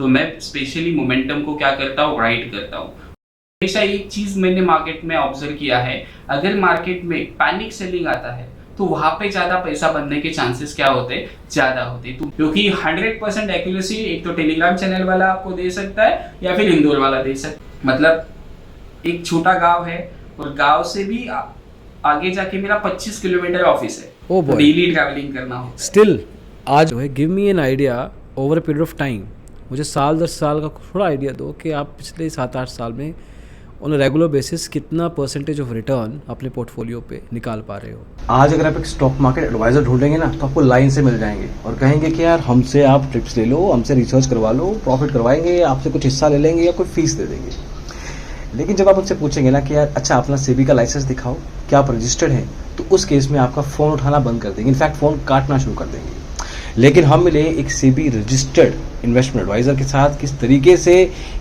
तो मैं specially momentum को क्या करता हूँ, राइड करता हूँ। हमेशा एक चीज मैंने मार्केट में ऑब्जर्व किया है, अगर मार्केट में पैनिक सेलिंग आता है तो वहां पे ज्यादा पैसा बनने के चांसेस क्या होते हैं, ज्यादा होते हैं। तो क्योंकि 100% एक्यूरेसी एक तो टेलीग्राम चैनल वाला आपको दे सकता है या फिर इंदौर वाला दे सकता है। मतलब एक छोटा गांव है और गांव से भी आगे जाके मेरा 25 किलोमीटर ऑफिस है। Oh boy. डेली ट्रैवलिंग करना होता है। स्टिल आज जो है give me an idea over a period of time, मुझे साल 10 साल का थोड़ा आइडिया दो कि आप पिछले 7-8 साल में ऑन रेगुलर बेसिस कितना परसेंटेज ऑफ रिटर्न अपने पोर्टफोलियो पे निकाल पा रहे हो। आज अगर आप एक स्टॉक मार्केट एडवाइजर ढूंढेंगे ना तो आपको लाइन से मिल जाएंगे और कहेंगे कि यार हमसे आप टिप्स ले लो, हमसे रिसर्च करवा लो, प्रॉफिट करवाएंगे, आपसे कुछ हिस्सा ले लेंगे या कोई फीस दे देंगे। लेकिन जब आप उनसे पूछेंगे ना कि यार अच्छा अपना सेबी का लाइसेंस दिखाओ, क्या आप रजिस्टर्ड हैं, तो उस केस में आपका फ़ोन उठाना बंद कर देंगे, इनफैक्ट फ़ोन काटना शुरू कर देंगे। लेकिन हम मिले एक सेबी रजिस्टर्ड इन्वेस्टमेंट एडवाइज़र के साथ, किस तरीके से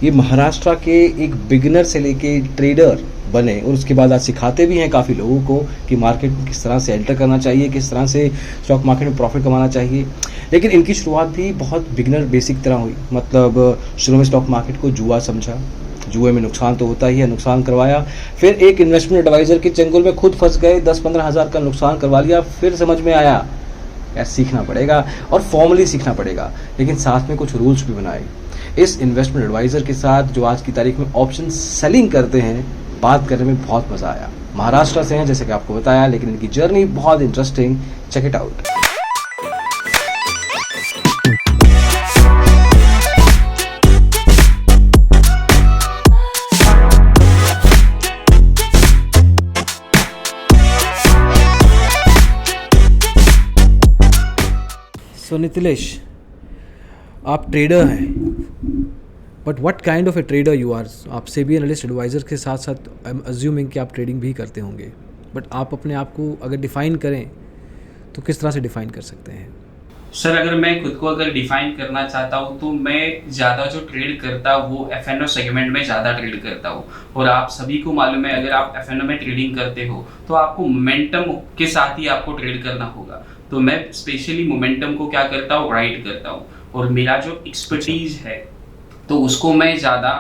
ये महाराष्ट्र के एक बिगिनर से लेके ट्रेडर बने और उसके बाद आज सिखाते भी हैं काफ़ी लोगों को कि मार्केट में किस तरह से एंटर करना चाहिए, किस तरह से स्टॉक मार्केट में प्रॉफिट कमाना चाहिए। लेकिन इनकी शुरुआत भी बहुत बिगिनर बेसिक तरह हुई, मतलब शुरू में स्टॉक मार्केट को जुआ समझा, जुए में नुकसान तो होता ही है, नुकसान करवाया, फिर एक इन्वेस्टमेंट एडवाइज़र के चंगुल में खुद फंस गए, 10-15 हज़ार का नुकसान करवा लिया। फिर समझ में आया यार सीखना पड़ेगा और फॉर्मली सीखना पड़ेगा, लेकिन साथ में कुछ रूल्स भी बनाए। इस इन्वेस्टमेंट एडवाइज़र के साथ जो आज की तारीख में ऑप्शन सेलिंग करते हैं, बात करने में बहुत मज़ा आया। महाराष्ट्र से हैं जैसे कि आपको बताया, लेकिन इनकी जर्नी बहुत interesting, check it out. So Nitilesh, आप ट्रेडर हैं, but what kind of a trader you are? आप सेबी एनालिस्ट एडवाइज़र के साथ साथ आई एम अज्यूमिंग कि आप ट्रेडिंग भी करते होंगे, बट आप अपने आप को अगर डिफ़ाइन करें तो किस तरह से डिफ़ाइन कर सकते हैं? सर अगर मैं खुद को अगर डिफाइन करना चाहता हूँ तो मैं ज़्यादा जो ट्रेड करता हूँ वो F&O सेगमेंट में ज़्यादा ट्रेड करता हूँ। और आप सभी को मालूम है, अगर आप F&O में ट्रेडिंग करते हो तो आपको मोमेंटम के साथ ही आपको ट्रेड करना होगा। तो मैं स्पेशली मोमेंटम को क्या करता हूँ, राइड करता हूँ। और मेरा जो एक्सपर्टीज है तो उसको मैं ज़्यादा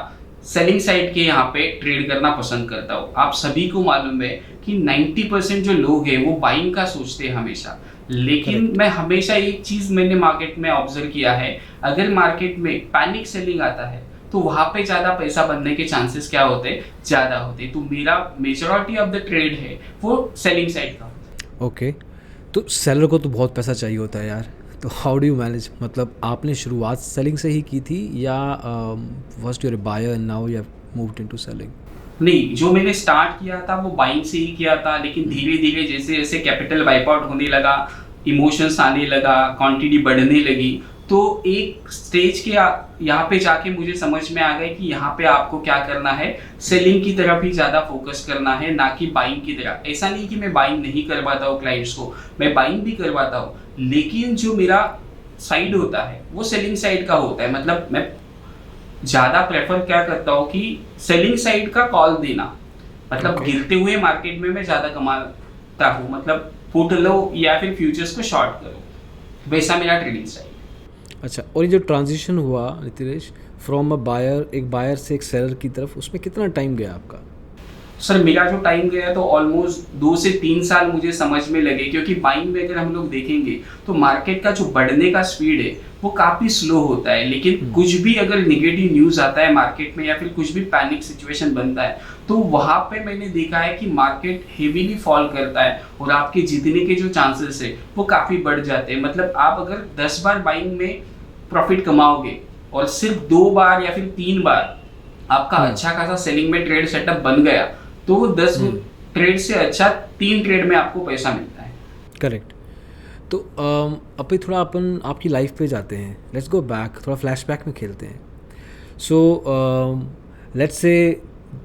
सेलिंग साइड के यहाँ पे ट्रेड करना पसंद करता हूँ। आप सभी को मालूम है कि 90% जो लोग हैं वो बाइंग का सोचते हैं हमेशा, लेकिन मैं हमेशा एक चीज मैंने मार्केट में ऑब्जर्व किया है, अगर मार्केट में पैनिक सेलिंग आता है तो वहां पे ज्यादा पैसा बनने के चांसेस क्या होते हैं, ज्यादा होते हैं। तो मेरा मेजॉरिटी ऑफ द ट्रेड है वो सेलिंग साइड का होता है। ओके, तो सेलर को तो बहुत पैसा चाहिए होता है यार, तो हाउ डू यू मैनेज? मतलब आपने शुरुआत सेलिंग से ही की थी या first your buyer and now you have moved into selling? नहीं, जो मैंने स्टार्ट किया था वो बाइंग से ही किया था, लेकिन धीरे धीरे जैसे जैसे कैपिटल वाइप आउट होने लगा, इमोशंस आने लगा, क्वांटिटी बढ़ने लगी, तो एक स्टेज के यहाँ पे जाके मुझे समझ में आ गया कि यहाँ पे आपको क्या करना है, सेलिंग की तरफ ही ज़्यादा फोकस करना है, ना कि बाइंग की तरफ। ऐसा नहीं कि मैं बाइंग नहीं करवाता हूँ क्लाइंट्स को, मैं बाइंग भी करवाता हूँ, लेकिन जो मेरा साइड होता है वो सेलिंग साइड का होता है। मतलब मैं ज़्यादा प्रेफर क्या करता हूँ कि सेलिंग साइड का कॉल देना, मतलब गिरते हुए मार्केट में मैं ज़्यादा कमाता हूँ, मतलब पुट लो या फिर फ्यूचर्स को शॉर्ट करो, वैसा मेरा ट्रेडिंग स्टाइल। अच्छा, और ये जो ट्रांजिशन हुआ नितिलेश फ्रॉम अ बायर, एक बायर से एक सेलर की तरफ, उसमें कितना टाइम गया आपका? सर मेरा जो टाइम गया तो ऑलमोस्ट 2 से 3 साल मुझे समझ में लगे, क्योंकि बाइंग में अगर हम लोग देखेंगे तो मार्केट का जो बढ़ने का स्पीड है वो काफ़ी स्लो होता है, लेकिन कुछ भी अगर नेगेटिव न्यूज़ आता है मार्केट में या फिर कुछ भी पैनिक सिचुएशन बनता है तो वहाँ पे मैंने देखा है कि मार्केट हेवीली फॉल करता है और आपके जीतने के जो चांसेस है वो काफ़ी बढ़ जाते हैं। मतलब आप अगर 10 बार बाइंग में प्रॉफिट कमाओगे और सिर्फ 2 बार या फिर 3 बार आपका अच्छा खासा सेलिंग में ट्रेड सेटअप बन गया तो वो 10 ट्रेड से अच्छा 3 ट्रेड में आपको पैसा मिलता है। करेक्ट। तो अभी थोड़ा अपन आपकी लाइफ पे जाते हैं, लेट्स गो बैक, थोड़ा फ्लैशबैक में खेलते हैं। सो लेट्स से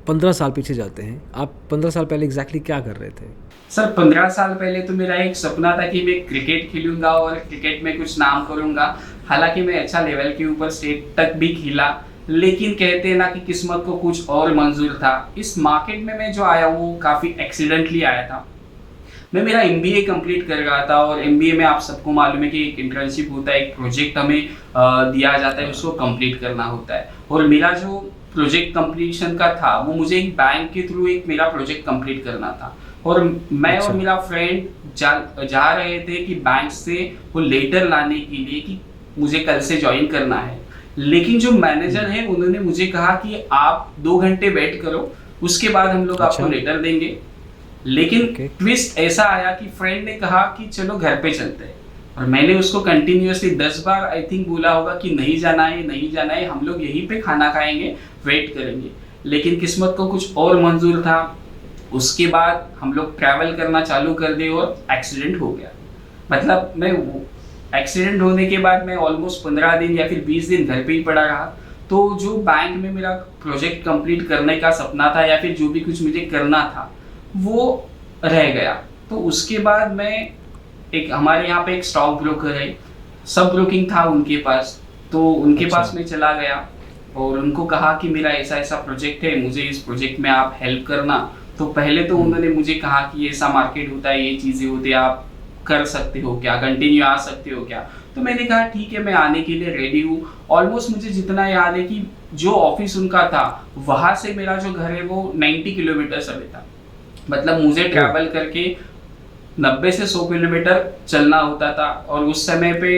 15 साल पीछे जाते हैं। आप 15 साल पहले एग्जैक्टली क्या कर रहे थे? सर 15 साल पहले तो मेरा एक सपना था कि मैं क्रिकेट खेलूंगा और क्रिकेट में कुछ नाम करूंगा। हालांकि मैं अच्छा लेवल के ऊपर स्टेट तक भी खेला, लेकिन कहते हैं ना कि किस्मत को कुछ और मंजूर था। इस मार्केट में मैं जो आया वो काफ़ी एक्सीडेंटली आया था। मैं मेरा एमबीए कंप्लीट कर रहा था, और एमबीए में आप सबको मालूम है कि एक इंटर्नशिप होता है, एक प्रोजेक्ट हमें दिया जाता है, उसको कंप्लीट करना होता है। और मेरा जो प्रोजेक्ट कंप्लीशन का था वो मुझे एक बैंक के थ्रू एक मेरा प्रोजेक्ट कंप्लीट करना था, और मैं अच्छा। और मेरा फ्रेंड जा रहे थे कि बैंक से वो लेटर लाने के लिए कि मुझे कल से ज्वाइन करना है। लेकिन जो मैनेजर है उन्होंने मुझे कहा कि आप 2 घंटे वेट करो, उसके बाद हम लोग आपको अच्छा। लेटर देंगे। लेकिन Okay. ट्विस्ट ऐसा आया कि फ्रेंड ने कहा कि चलो घर पे चलते हैं, और मैंने उसको कंटिन्यूअसली 10 बार आई थिंक बोला होगा कि नहीं जाना है, नहीं जाना है, हम लोग यहीं पे खाना खाएंगे, वेट करेंगे। लेकिन किस्मत को कुछ और मंजूर था। उसके बाद हम लोग ट्रैवल करना चालू कर दिए और एक्सीडेंट हो गया। मतलब मैं एक्सीडेंट होने के बाद मैं ऑलमोस्ट 15 दिन या फिर 20 दिन घर पे ही पड़ा रहा। तो जो बैंक में मेरा प्रोजेक्ट कंप्लीट करने का सपना था या फिर जो भी कुछ मुझे करना था वो रह गया। तो उसके बाद मैं एक हमारे यहाँ पे एक स्टॉक ब्रोकर है, सब ब्रोकिंग था उनके पास, तो उनके अच्छा। पास मैं चला गया और उनको कहा कि मेरा ऐसा ऐसा प्रोजेक्ट है, मुझे इस प्रोजेक्ट में आप हेल्प करना। तो पहले तो उन्होंने मुझे कहा कि ऐसा मार्केट होता है, ये चीज़ें होती है, आप कर सकते हो क्या, कंटिन्यू आ सकते हो क्या। तो मैंने कहा ठीक है, मैं आने के लिए रेडी हूँ। ऑलमोस्ट मुझे जितना याद है कि जो ऑफिस उनका था वहाँ से मेरा जो घर है वो 90 किलोमीटर अवे था। मतलब मुझे ट्रैवल करके 90 से 100 किलोमीटर चलना होता था। और उस समय पे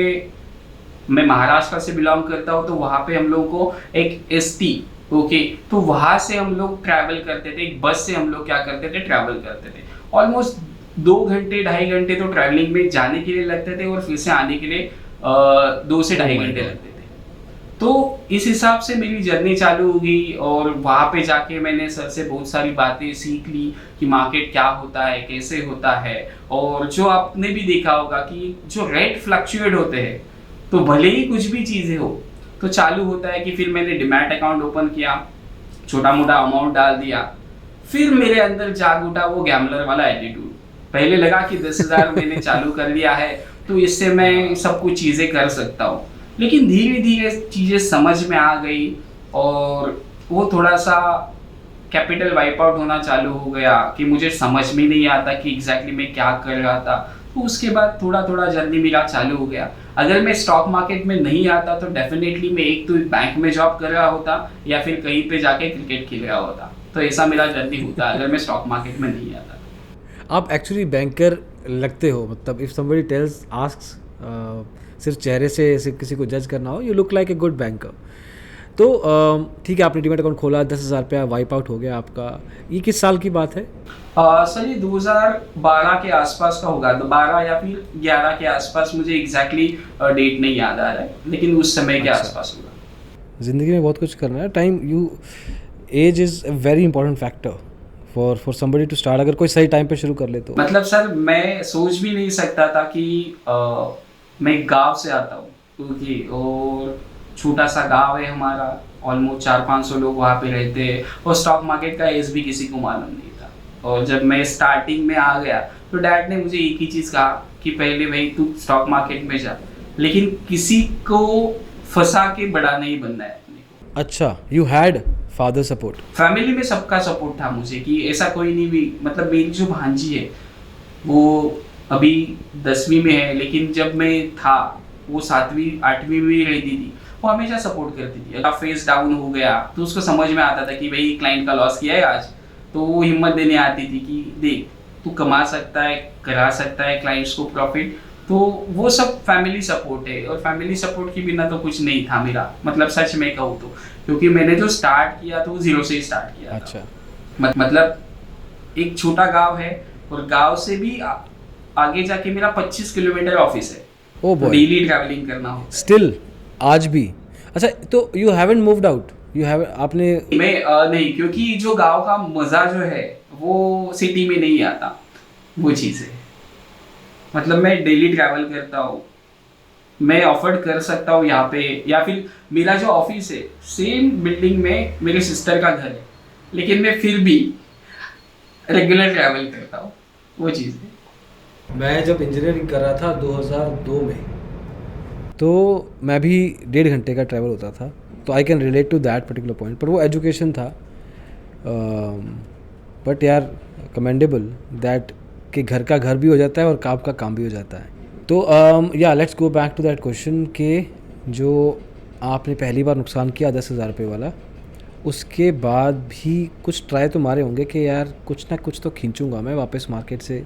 मैं महाराष्ट्र से बिलोंग करता हूँ, तो वहाँ पे हम लोगों को एक एसटी, ओके, तो वहाँ से हम लोग ट्रैवल करते थे, एक बस से हम लोग क्या करते थे, ट्रैवल करते थे। ऑलमोस्ट 2 घंटे 2.5 घंटे तो ट्रैवलिंग में जाने के लिए लगते थे, और फिर से आने के लिए 2 से 2.5 घंटे लगते थे। तो इस हिसाब से मेरी जर्नी चालू हो गई, और वहाँ पे जाके मैंने सर से बहुत सारी बातें सीख ली कि मार्केट क्या होता है, कैसे होता है। और जो आपने भी देखा होगा कि जो रेट फ्लक्चुएट होते हैं, तो भले ही कुछ भी चीज़ें हो, तो चालू होता है कि फिर मैंने डिमैट अकाउंट ओपन किया, छोटा मोटा अमाउंट डाल दिया। फिर मेरे अंदर जाग उठा वो गैम्बलर वाला एटीट्यूड। पहले लगा कि 10,000 मैंने चालू कर लिया है तो इससे मैं सब कुछ चीज़ें कर सकता हूँ। लेकिन धीरे धीरे चीज़ें समझ में आ गई, और वो थोड़ा सा कैपिटल वाइप आउट होना चालू हो गया कि मुझे समझ में नहीं आता कि एग्जैक्टली मैं क्या कर रहा था। तो उसके बाद थोड़ा थोड़ा जर्नी मेरा चालू हो गया। अगर मैं स्टॉक मार्केट में नहीं आता तो डेफिनेटली मैं एक तो बैंक में जॉब कर रहा होता या फिर कहीं पे जाके क्रिकेट खेल रहा होता। तो ऐसा मेरा जर्नी होता अगर मैं स्टॉक मार्केट में नहीं आता। आप एक्चुअली बैंकर लगते हो, मतलब इफ़ समबडी टेल्स आस्क्स, सिर्फ चेहरे से सिर्फ किसी को जज करना हो, you look like a good banker. तो ठीक है, आपने डीमैट अकाउंट खोला, 10,000 रुपया वाइप आउट हो गया आपका। ये किस साल की बात है? सर ये 2012 के आसपास का होगा, 12 या फिर 11 के आसपास, मुझे एग्जैक्टली डेट नहीं याद आ रहा है, लेकिन उस समय के अच्छा। आसपास होगा। ज़िंदगी में बहुत कुछ करना है, time age is a very important factor for somebody to start. अगर कोई सही टाइम पे शुरू कर ले तो मतलब सर मैं सोच भी नहीं सकता था कि मैं गांव से आता हूँ, क्योंकि और छोटा सा गांव है हमारा, ऑलमोस्ट 400-500 लोग वहाँ पे रहते हैं, और स्टॉक मार्केट का एज भी किसी को मालूम नहीं था। और जब मैं स्टार्टिंग में आ गया तो डैड ने मुझे एक ही चीज़ कहा कि पहले भाई तू स्टॉक मार्केट में जा, लेकिन किसी को फंसा के बड़ा नहीं बनना है अपने को। अच्छा, you had father support? Family में सबका सपोर्ट था मुझे कि ऐसा कोई नहीं भी, मतलब मेरी जो भांजी है वो अभी 10वीं में है, लेकिन जब मैं था वो 7वीं 8वीं में रहती थी, वो हमेशा सपोर्ट करती थी। अगर फेस डाउन हो गया तो उसको समझ में आता था कि भाई क्लाइंट का लॉस किया है आज, तो वो हिम्मत देने आती थी कि देख तू कमा सकता है, करा सकता है क्लाइंट्स को प्रॉफिट। तो वो सब फैमिली सपोर्ट है, और फैमिली सपोर्ट के बिना तो कुछ नहीं था मेरा, मतलब सच में कहूँ तो, क्योंकि मैंने जो स्टार्ट किया तो जीरो से ही स्टार्ट किया था। अच्छा। मतलब एक छोटा गांव है, और गांव से भी आगे जाके मेरा 25 किलोमीटर ऑफिस है। ओ बॉय, डेली ट्रैवलिंग करना होता है। स्टिल आज भी? अच्छा, तो you haven't moved out? You have आपने मैं नहीं, क्योंकि जो गांव का मजा जो है वो सिटी में नहीं आता, वो चीज़ है। मतलब मैं डेली ट्रैवल करता हूँ, मैं अफोर्ड कर सकता हूँ यहाँ पे, या फिर मेरा जो ऑफिस है सेम बिल्डिंग में मेरे सिस्टर का घर है, लेकिन मैं फिर भी रेगुलर ट्रैवल करता हूँ, वो चीज़ है। मैं जब इंजीनियरिंग कर रहा था 2002 में, तो मैं भी 1.5 घंटे का ट्रैवल होता था, तो I can relate to that particular point. पर वो एजुकेशन था, बट यार कमेंडेबल दैट कि घर का घर भी हो जाता है और काम का काम भी हो जाता है। तो या let's go back to that question कि जो आपने पहली बार नुकसान किया 10,000 रुपये वाला, उसके बाद भी कुछ ट्राई तो मारे होंगे कि यार कुछ ना कुछ तो खींचूंगा मैं वापस मार्केट से।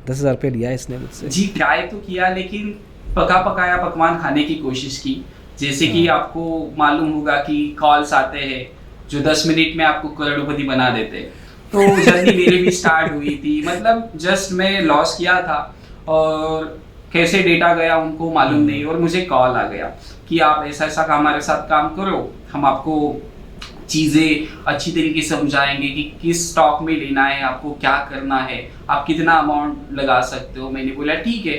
10,000 रुपये लिया है इसने मुझसे। जी ट्राई तो किया, लेकिन पका पकाया पकवान खाने की कोशिश की। जैसे कि आपको मालूम होगा कि कॉल्स आते हैं जो 10 मिनट में आपको करोड़पति बना देते हैं। तो जर्नी मेरी भी स्टार्ट हुई थी, मतलब जस्ट मैं लॉस किया था और कैसे डेटा गया उनको मालूम नहीं, और मुझे कॉल आ गया कि आप ऐसा ऐसा हमारे साथ काम करो, हम आपको चीज़ें अच्छी तरीके से समझाएंगे कि किस स्टॉक में लेना है, आपको क्या करना है, आप कितना अमाउंट लगा सकते हो। मैंने बोला ठीक है।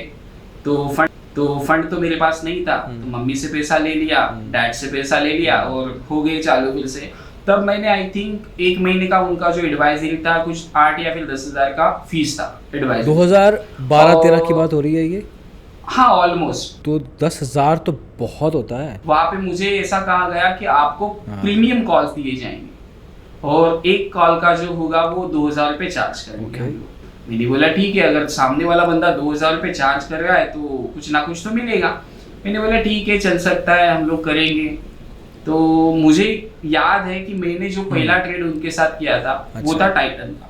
तो फंड तो मेरे पास नहीं था, तो मम्मी से पैसा ले लिया, डैड से पैसा ले लिया और हो गए चालू फिर से। तब मैंने आई थिंक 1 महीने का उनका जो एडवाइजरी था कुछ 8 या फिर 10,000 का फीस था एडवाइजरी। 2012-13 की बात हो रही है ये? हाँ ऑलमोस्ट। तो 10,000 तो बहुत होता है। वहाँ पे मुझे ऐसा कहा गया कि आपको प्रीमियम कॉल्स दिए जाएंगे और एक कॉल का जो होगा वो 2,000 रुपये चार्ज करेंगे हम लोग। मैंने बोला ठीक है, अगर सामने वाला बंदा 2,000 रुपये चार्ज कर रहा है तो कुछ ना कुछ तो मिलेगा। मैंने बोला ठीक है, चल सकता है, हम लोग करेंगे। तो मुझे याद है कि मैंने जो पहला ट्रेड उनके साथ किया था वो था टाइटन का।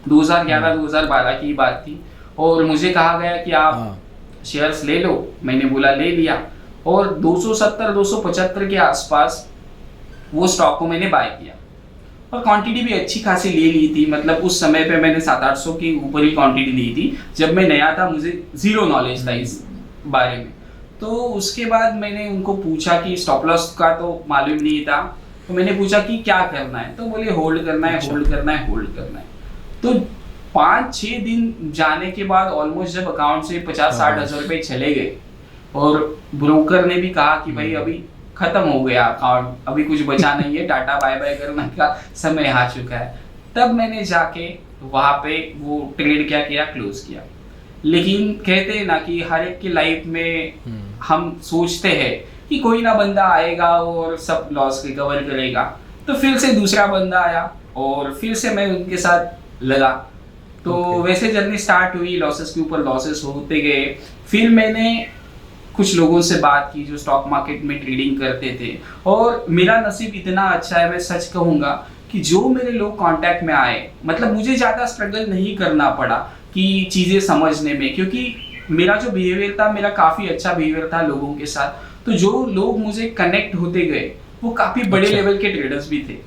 2011-2012 की बात थी और मुझे कहा गया कि आप शेयर्स ले लो। मैंने बोला ले लिया और 270-275 के आसपास वो स्टॉक को मैंने बाय किया और क्वांटिटी भी अच्छी खासी ले ली थी। मतलब उस समय पे मैंने 700-800 के ऊपर ही क्वांटिटी ली थी। जब मैं नया था मुझे जीरो नॉलेज था इस बारे में। तो उसके बाद मैंने उनको पूछा कि स्टॉप लॉस का तो मालूम नहीं था, तो मैंने पूछा कि क्या करना है, तो बोले होल्ड करना है, होल्ड करना है, होल्ड करना है। तो 5-6 दिन जाने के बाद ऑलमोस्ट जब अकाउंट से 50-60 हज़ार रुपये चले गए और ब्रोकर ने भी कहा कि भाई अभी खत्म हो गया अकाउंट, अभी कुछ बचा नहीं है, टाटा बाय बाय करने का समय आ चुका है, तब मैंने जाके वहाँ पे वो ट्रेड क्या किया, क्लोज किया। लेकिन कहते हैं ना कि हर एक की लाइफ में हम सोचते हैं कि कोई ना बंदा आएगा और सब लॉस रिकवर करेगा। तो फिर से दूसरा बंदा आया और फिर से मैं उनके साथ लगा। तो वैसे जर्नी स्टार्ट हुई, लॉसेस के ऊपर लॉसेस होते गए। फिर मैंने कुछ लोगों से बात की जो स्टॉक मार्केट में ट्रेडिंग करते थे और मेरा नसीब इतना अच्छा है, मैं सच कहूँगा कि जो मेरे लोग कांटेक्ट में आए, मतलब मुझे ज़्यादा स्ट्रगल नहीं करना पड़ा कि चीज़ें समझने में, क्योंकि मेरा जो बिहेवियर था, मेरा काफ़ी अच्छा बिहेवियर था लोगों के साथ। तो जो लोग मुझे कनेक्ट होते गए वो काफ़ी बड़े लेवल के ट्रेडर्स भी थे।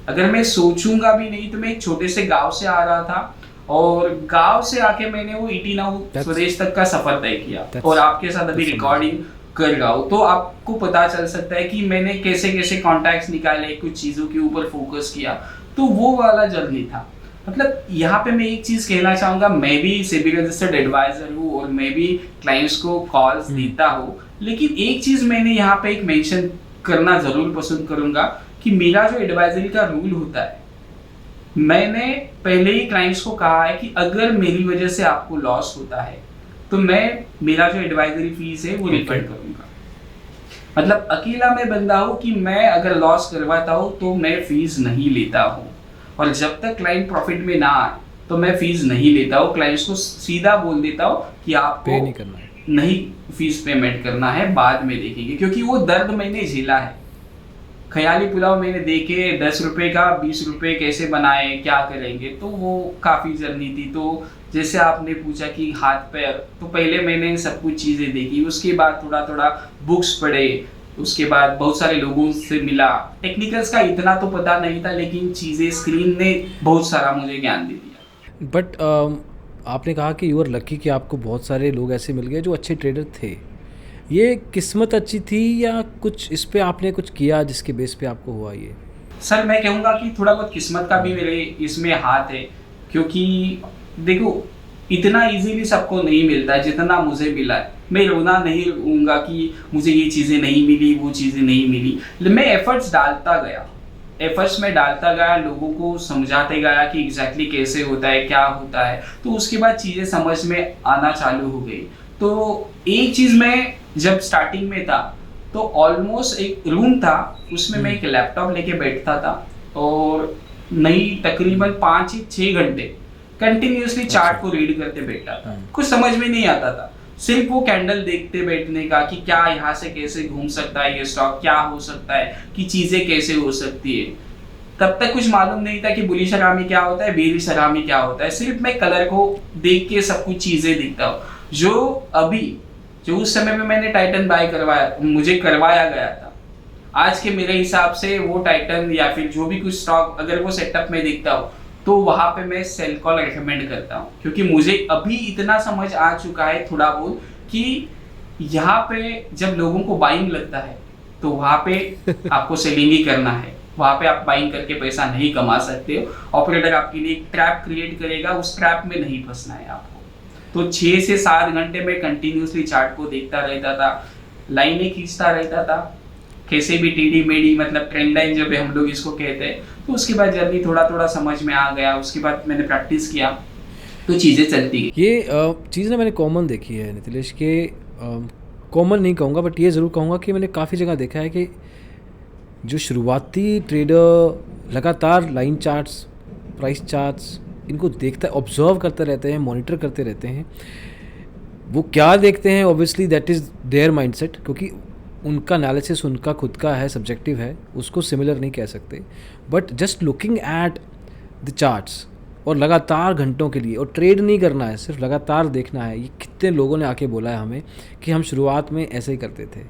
अगर मैं सोचूंगा भी नहीं तो मैं एक छोटे से गांव से आ रहा था और गांव से आके मैंने वो 89 स्वदेश तक का सफर तय किया और आपके साथ अभी रिकॉर्डिंग कर रहा हूँ। तो आपको पता चल सकता है कि मैंने कैसे कैसे कॉन्टैक्ट्स निकाले, कुछ चीज़ों के ऊपर फोकस किया। तो वो वाला जर्नी था। मतलब यहाँ पे मैं एक चीज़ कहना चाहूँगा, मैं भी सेबी रजिस्टर्ड एडवाइजर हूँ और मैं भी क्लाइंट्स को कॉल्स देता हूँ, लेकिन एक चीज़ मैंने यहाँ पे एक मेंशन करना ज़रूर पसंद करूँगा कि मेरा जो एडवाइजरी का रूल होता है, मैंने पहले ही क्लाइंट्स को कहा है कि अगर मेरी वजह से आपको लॉस होता है तो मैं मेरा जो एडवाइजरी फीस है वो रिफंड करूँगा। मतलब अकेला मैं बंदा हूँ कि मैं अगर लॉस करवाता हूँ तो मैं फीस नहीं लेता हूँ, और जब तक क्लाइंट प्रॉफिट में ना आए तो मैं फीस नहीं लेता हूँ। क्लाइंट्स को सीधा बोल देता हूँ कि आपको पे नहीं करना है, नहीं फीस पेमेंट करना है, बाद में देखेंगे, क्योंकि वो दर्द मैंने झेला है। ख्याली पुलाव मैंने देखे 10 रुपए का 20 रुपए कैसे बनाए, क्या करेंगे, तो वो काफ़ी जर्नी थी। तो जैसे आपने पूछा कि हाथ पैर, तो पहले मैंने सब कुछ चीज़ें देखी, उसके बाद थोड़ा थोड़ा बुक्स पढ़े, उसके बाद बहुत सारे लोगों से मिला। टेक्निकल्स का इतना तो पता नहीं था, लेकिन चीज़ें स्क्रीन ने बहुत सारा मुझे ज्ञान दे दिया। बट आपने कहा कि यू आर लकी कि आपको बहुत सारे लोग ऐसे मिल गए जो अच्छे ट्रेडर थे। ये किस्मत अच्छी थी या कुछ इस पे आपने कुछ किया जिसके बेस पे आपको हुआ ये? सर मैं कहूँगा कि थोड़ा बहुत किस्मत का भी मेरे इसमें हाथ है, क्योंकि देखो इतना इजीली सबको नहीं मिलता है जितना मुझे मिला है। मैं रोना नहीं रहूँगा कि मुझे ये चीज़ें नहीं मिली, वो चीज़ें नहीं मिली। मैं एफर्ट्स डालता गया, एफर्ट्स में डालता गया, लोगों को समझाते गया कि एग्जैक्टली कैसे होता है, क्या होता है। तो उसके बाद चीज़ें समझ में आना चालू हो गई। तो एक चीज़ मैं जब स्टार्टिंग में था तो ऑलमोस्ट एक रूम था, उसमें मैं एक लैपटॉप लेके बैठता था और नहीं तकरीबन 5 से 6 घंटे कंटिन्यूअसली चार्ट को रीड करते बैठा था, कुछ समझ में नहीं आता था, सिर्फ वो कैंडल देखते बैठने का कि क्या यहाँ से कैसे घूम सकता है ये स्टॉक, क्या हो सकता है कि चीजें कैसे हो सकती है। तब तक कुछ मालूम नहीं था कि बुलिश हरामी क्या होता है, बेरिश हरामी क्या होता है। सिर्फ मैं कलर को देख के सब कुछ चीजें दिखता हूँ। जो उस समय में मैंने टाइटन बाय मुझे करवाया गया था, आज के मेरे हिसाब से वो टाइटन या फिर जो भी कुछ स्टॉक अगर वो सेटअप में दिखता हो तो वहां पे मैं सेल कॉल रेकमेंड करता हूँ, क्योंकि मुझे अभी इतना समझ आ चुका है थोड़ा बहुत कि यहाँ पे जब लोगों को बाइंग लगता है तो वहां पे आपको सेलिंग ही करना है, वहां पे आप बाइंग करके पैसा नहीं कमा सकते हो। ऑपरेटर आपके लिए एक ट्रैप क्रिएट करेगा, उस ट्रैप में नहीं फंसना है आपको। तो 6 से 7 घंटे में कंटिन्यूसली चार्ट को देखता रहता था, लाइनें खींचता रहता था, कैसे भी टीडी मेडी मतलब ट्रेंड लाइन जब हम लोग इसको कहते हैं। तो उसके बाद जल्दी थोड़ा थोड़ा समझ में आ गया, उसके बाद मैंने प्रैक्टिस किया तो चीज़ें चलती गई। ये चीज़ ना मैंने कॉमन देखी है नितिलेश के, कॉमन नहीं कहूँगा बट ये ज़रूर कहूँगा कि मैंने काफ़ी जगह देखा है कि जो शुरुआती ट्रेडर लगातार लाइन चार्ट्स, प्राइस चार्ट्स इनको देखता ऑब्जर्व करते रहते हैं, मॉनिटर करते रहते हैं। वो क्या देखते हैं obviously that is there mindset, क्योंकि उनका एनालिसिस उनका खुद का है, सब्जेक्टिव है, उसको सिमिलर नहीं कह सकते। But just looking at the charts और लगातार घंटों के लिए, और ट्रेड नहीं करना है, सिर्फ लगातार देखना है। ये कितने लोगों ने आके बोला है हमें कि हम शुरुआत में ऐसे ही करते थे।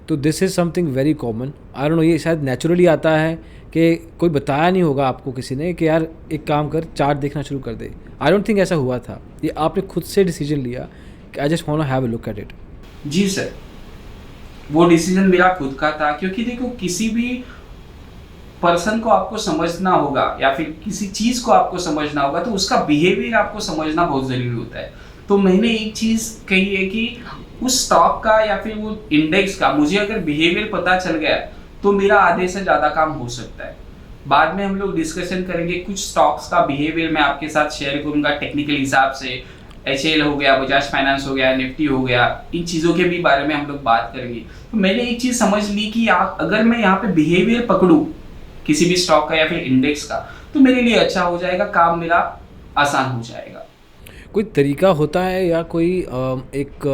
तो this is something very common. I don't know, ये शायद नेचुरली आता है कि कोई बताया नहीं होगा आपको किसी ने कि यार एक काम कर, चार्ट देखना शुरू कर दे। आई डोंट थिंक ऐसा हुआ था, ये आपने खुद से डिसीजन लिया कि I just want to have a look at it. जी सर, वो डिसीजन मेरा खुद का था, क्योंकि देखो किसी भी पर्सन को आपको समझना होगा या फिर किसी चीज को आपको समझना होगा तो उसका बिहेवियर आपको समझना बहुत जरूरी होता है। तो मैंने एक चीज कही है कि उस स्टॉक का या फिर वो इंडेक्स का मुझे अगर बिहेवियर पता चल गया तो मेरा आधे से ज्यादा काम हो सकता है। बाद में हम लोग डिस्कशन करेंगे, कुछ स्टॉक्स का बिहेवियर मैं आपके साथ शेयर करूंगा टेक्निकल हिसाब से। HL हो गया, बजाज फाइनेंस हो गया, निफ्टी हो गया, इन चीज़ों के भी बारे में हम लोग बात करेंगे। तो मैंने एक चीज़ समझ ली कि अगर मैं यहाँ पे बिहेवियर पकड़ूँ किसी भी स्टॉक का या फिर इंडेक्स का तो मेरे लिए अच्छा हो जाएगा, काम मेरा आसान हो जाएगा। कोई तरीका होता है या कोई एक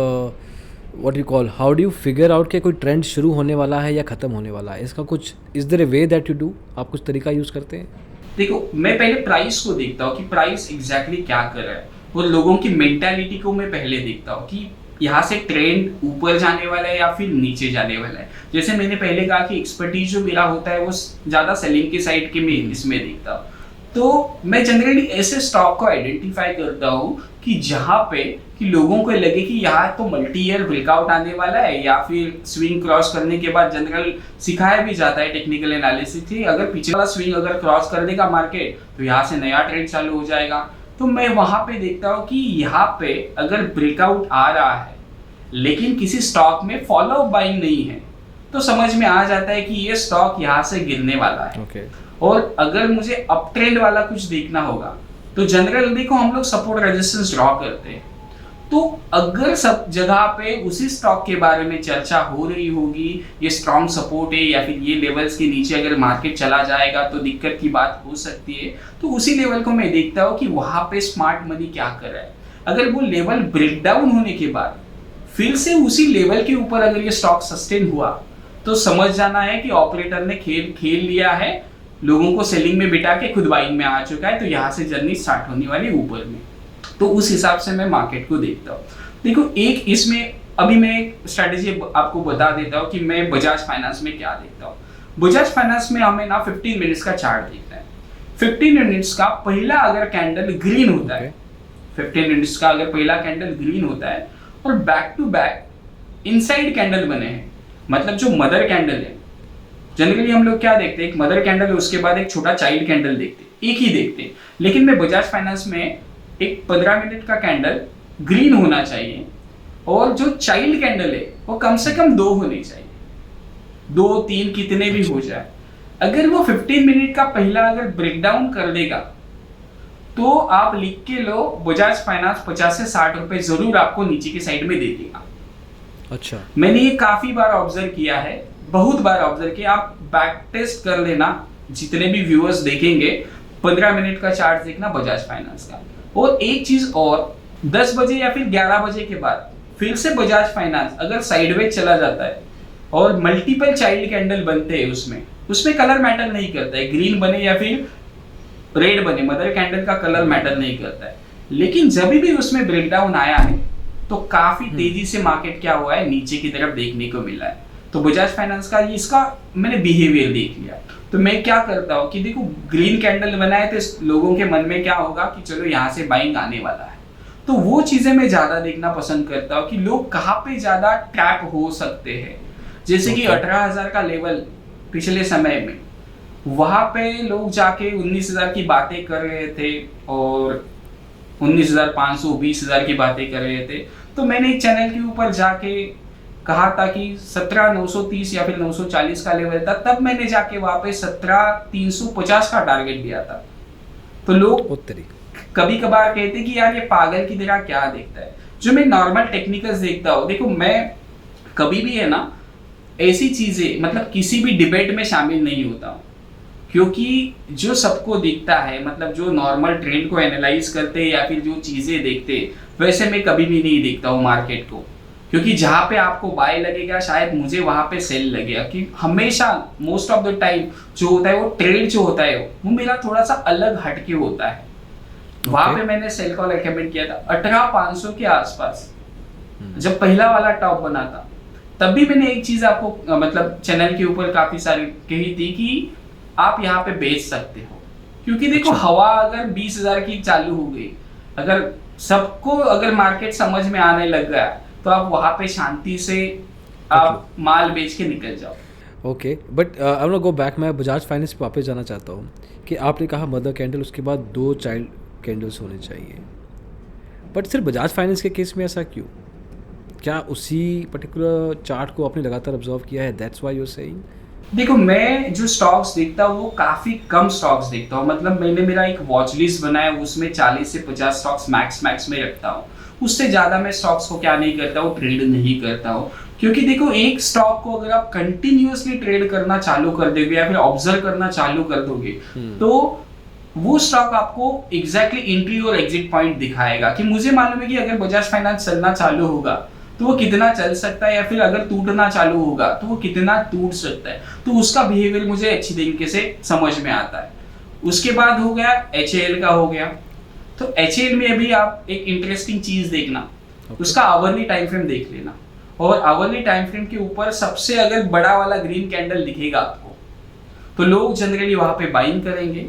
what you call, how do you figure out कि कोई ट्रेंड शुरू होने वाला है या ख़त्म होने वाला है? इसका कुछ is there a way that you do? आप कुछ तरीका यूज़ करते हैं? देखो, मैं पहले प्राइस को देखता हूँ कि प्राइस एग्जैक्टली क्या कर रहा है, वो लोगों की मेंटालिटी को मैं पहले देखता हूँ कि यहाँ से ट्रेंड ऊपर जाने वाला है या फिर नीचे जाने वाला है। जैसे मैंने पहले कहा कि एक्सपर्टीज जो मेरा होता है वो ज़्यादा सेलिंग की साइड के मैं इसमें देखता हूँ। तो मैं जनरली ऐसे स्टॉक को आइडेंटिफाई करता हूँ कि जहाँ पे कि लोगों को लगे कि यहाँ तो मल्टी ईयर ब्रेकआउट आने वाला है, या फिर स्विंग क्रॉस करने के बाद जनरल सिखाया भी जाता है टेक्निकल एनालिसिस से, अगर पीछे वाला स्विंग अगर क्रॉस कर देगा मार्केट तो यहाँ से नया ट्रेंड चालू हो जाएगा। तो मैं वहां पे देखता हूँ कि यहाँ पे अगर ब्रेकआउट आ रहा है लेकिन किसी स्टॉक में फॉलो अप बाइंग नहीं है तो समझ में आ जाता है कि ये स्टॉक यहाँ से गिरने वाला है। Okay. और अगर मुझे अप ट्रेंड वाला कुछ देखना होगा तो जनरल देखो हम लोग सपोर्ट रेजिस्टेंस ड्रॉ करते हैं। तो अगर सब जगह पे उसी स्टॉक के बारे में चर्चा हो रही होगी, ये स्ट्रॉन्ग सपोर्ट है या फिर ये लेवल्स के नीचे अगर मार्केट चला जाएगा तो दिक्कत की बात हो सकती है, तो उसी लेवल को मैं देखता हूँ कि वहां पे स्मार्ट मनी क्या कर रहा है। अगर वो लेवल ब्रेकडाउन होने के बाद फिर से उसी लेवल के ऊपर अगर ये स्टॉक सस्टेन हुआ तो समझ जाना है कि ऑपरेटर ने खेल लिया है, लोगों को सेलिंग में बिठा के खुद बाइंग में आ चुका है, तो यहाँ से जर्नी स्टार्ट होने वाली ऊपर में। तो उस हिसाब से मैं मार्केट को देखता हूँ। देखो, एक इसमें अभी मैं एक स्ट्रेटेजी आपको बता देता हूँ कि मैं बजाज फाइनेंस में क्या देखता हूँ। बजाज फाइनेंस में हमें ना 15 मिनट्स का चार्ट देखना है। 15 मिनट्स का पहला अगर कैंडल ग्रीन होता है, 15 मिनट्स का अगर पहला कैंडल ग्रीन होता है और back to back inside candle बने हैं, मतलब जो मदर कैंडल है, जनरली हम लोग क्या देखते हैं, एक मदर कैंडल है उसके बाद एक छोटा चाइल्ड कैंडल देखते हैं, एक ही देखते हैं। लेकिन मैं बजाज फाइनेंस में एक 15 मिनट का कैंडल ग्रीन होना चाहिए और जो चाइल्ड कैंडल है वो कम से कम 2 होनी चाहिए, 2-3 कितने भी हो जाए। अगर वो 15 मिनट का पहला अगर ब्रेकडाउन कर देगा तो आप लिख के लो, बजाज फाइनेंस 50 से 60 रुपए जरूर आपको नीचे की साइड में दे देगा। अच्छा, मैंने ये काफी बार ऑब्जर्व किया है, बहुत बार ऑब्जर्व किया। आप बैक टेस्ट कर लेना, जितने भी व्यूअर्स देखेंगे 15 मिनट का चार्ट देखना बजाज फाइनेंस का, और एक चीज और, 10 बजे या फिर 11 बजे के बाद फिर से बजाज फाइनेंस अगर साइडवेज चला जाता है और मल्टीपल चाइल्ड कैंडल बनते हैं उसमें कलर मैटर नहीं करता है, ग्रीन बने या फिर रेड बने, मदर कैंडल का कलर मैटर नहीं करता है। लेकिन जब भी उसमें ब्रेकडाउन आया है तो काफी तेजी से मार्केट क्या हुआ है, नीचे की तरफ देखने को मिला है। तो बजाज फाइनेंस का इसका मैंने बिहेवियर देख लिया, तो मैं क्या करता हूँ कि देखो ग्रीन कैंडल बनाए तो लोगों के मन में क्या होगा कि चलो यहाँ से बाइंग आने वाला है, तो वो चीजें मैं ज्यादा देखना पसंद करता हूँ कि लोग कहाँ पे ज्यादा ट्रैप हो सकते हैं। जैसे कि 18,000 का लेवल पिछले समय में, वहां पे लोग जाके 19,000 की बातें कर रहे थे और 19,500 20,000 की बातें कर रहे थे। तो मैंने एक चैनल के ऊपर जाके कहा था कि 17,930 या फिर 940 का लेवल था, तब मैंने जाके वहां पे 17,350 का टारगेट दिया था। तो लोग कभी कभार कहते कि यार ये पागल की तरह क्या देखता है। जो मैं नॉर्मल टेक्निकल्स देखता हूँ, देखो मैं कभी भी है ना ऐसी चीजें मतलब किसी भी डिबेट में शामिल नहीं होता हूँ, क्योंकि जो सबको दिखता है मतलब जो नॉर्मल ट्रेंड को एनालाइज करते हैं या फिर जो चीजें देखते हैं, वैसे मैं कभी भी नहीं देखता हूँ मार्केट को। क्योंकि जहाँ पे आपको बाय लगेगा शायद मुझे वहां पे सेल लगेगा, कि हमेशा मोस्ट ऑफ द टाइम जो होता है वो ट्रेड जो होता है वो मेरा थोड़ा सा अलग हटके होता है। वहां पे मैंने सेल कॉल रिकमेंड किया था 18,500 के आसपास, जब पहला वाला टॉप बना था। तब भी मैंने एक चीज आपको मतलब चैनल के ऊपर काफी सारी कही थी कि आप यहाँ पे बेच सकते हो, क्योंकि देखो हवा अगर 20,000 की चालू हो गई, अगर सबको अगर मार्केट समझ में आने लग गया तो आप वहां पे शांति से आप माल बेच के निकल जाओ। Okay, but I want go back. मैं बजाज फाइनेंस पे वापस जाना चाहता हूँ कि आपने कहा मदर कैंडल, उसके बाद 2 चाइल्ड कैंडल्स होने चाहिए, बट सिर्फ बजाज फाइनेंस के केस में ऐसा क्यों? क्या उसी पर्टिकुलर चार्ट को आपने लगातार ऑब्जर्व किया है, that's why you are saying? देखो मैं जो स्टॉक्स देखता हूँ वो काफी कम स्टॉक्स देखता हूँ, मतलब मैंने मेरा एक वॉच लिस्ट बनाया, उसमें 40 से 50 स्टॉक्स मैक्स में रखता हूँ। उससे ज्यादा मैं स्टॉक्स को क्या नहीं करता हूँ, ट्रेड नहीं करता हूँ। क्योंकि देखो एक स्टॉक को अगर आप कंटिन्यूअसली ट्रेड करना चालू कर दोगे या फिर ऑब्जर्व करना चालू कर दोगे तो वो स्टॉक आपको एग्जैक्टली एंट्री और एग्जिट पॉइंट दिखाएगा, कि मुझे मालूम है कि अगर बजाज फाइनेंस चलना चालू होगा तो वो कितना चल सकता है, या फिर अगर टूटना चालू होगा तो वो कितना टूट सकता है। तो उसका बिहेवियर मुझे अच्छी तरीके से समझ में आता है। उसके बाद हो गया HAL का हो गया, तो HAL में अभी आप एक इंटरेस्टिंग चीज देखना, उसका आवरली टाइम फ्रेम देख लेना, और आवरली टाइम फ्रेम के ऊपर सबसे अगर बड़ा वाला ग्रीन कैंडल दिखेगा आपको तो लोग जनरली वहां पे बाइंग करेंगे।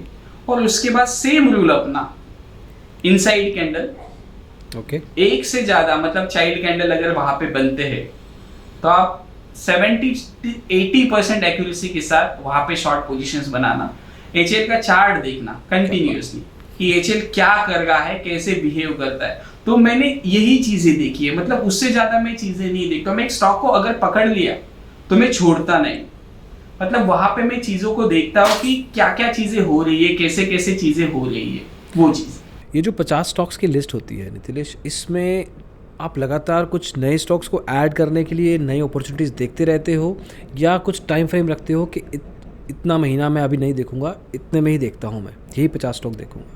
और उसके बाद सेम रूल अपना इनसाइड कैंडल, एक से ज्यादा मतलब चाइल्ड कैंडल अगर वहां पे बनते हैं तो आप 70-80% एक्यूरेसी के साथ वहां पे शॉर्ट पोजीशंस बनाना। HAL का चार्ट देखना कंटिन्यूअसली कि HAL क्या कर रहा है, कैसे बिहेव करता है। तो मैंने यही चीजें देखी है, मतलब उससे ज्यादा मैं चीजें नहीं देखता। मैं एक स्टॉक को अगर पकड़ लिया तो मैं छोड़ता नहीं, मतलब वहां पे मैं चीजों को देखता हूँ कि क्या क्या चीजें हो रही है, कैसे कैसे चीजें हो रही है वो चीज। ये जो 50 स्टॉक्स की लिस्ट होती है नितिलेश, इसमें आप लगातार कुछ नए स्टॉक्स को ऐड करने के लिए नई अपॉर्चुनिटीज़ देखते रहते हो, या कुछ टाइम फ्रेम रखते हो कि इतना महीना मैं अभी नहीं देखूंगा, इतने में ही देखता हूँ, मैं यही 50 स्टॉक देखूंगा?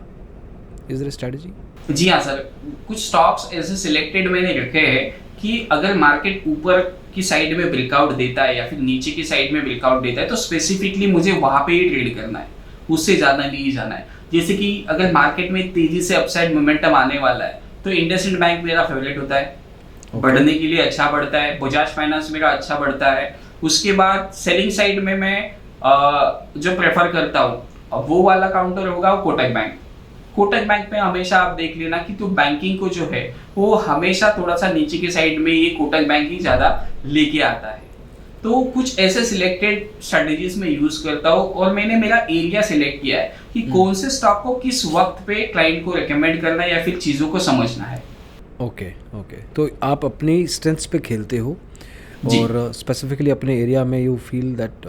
Is there strategy? जी हाँ सर, कुछ स्टॉक्स ऐसे सिलेक्टेड मैंने रखे हैं कि अगर मार्केट ऊपर की साइड में ब्रेकआउट देता है या फिर नीचे की साइड में ब्रेकआउट देता है तो स्पेसिफिकली मुझे वहां पे ही ट्रेड करना है, उससे ज्यादा नहीं जाना है। जैसे कि अगर मार्केट में तेजी से अपसाइड मोमेंटम आने वाला है तो इंडसइंड बैंक मेरा फेवरेट होता है, बढ़ने के लिए अच्छा बढ़ता है। बजाज फाइनेंस मेरा अच्छा बढ़ता है। उसके बाद सेलिंग साइड में मैं जो प्रेफर करता हूँ वो वाला काउंटर होगा कोटक बैंक। कोटक बैंक में हमेशा आप देख लेना कि तो बैंकिंग को जो है वो हमेशा थोड़ा सा नीचे के साइड में ये कोटक बैंक ही ज्यादा लेके आता है। तो कुछ ऐसे सिलेक्टेड स्ट्रेटजीज में यूज करता हूँ और मैंने मेरा एरिया सिलेक्ट किया है कि कौन से स्टॉक को किस वक्त पे क्लाइंट को रेकमेंड करना है या फिर चीजों को समझना है। ओके, तो आप अपनी स्ट्रेंथ्स पे खेलते हो और स्पेसिफिकली अपने एरिया में you feel that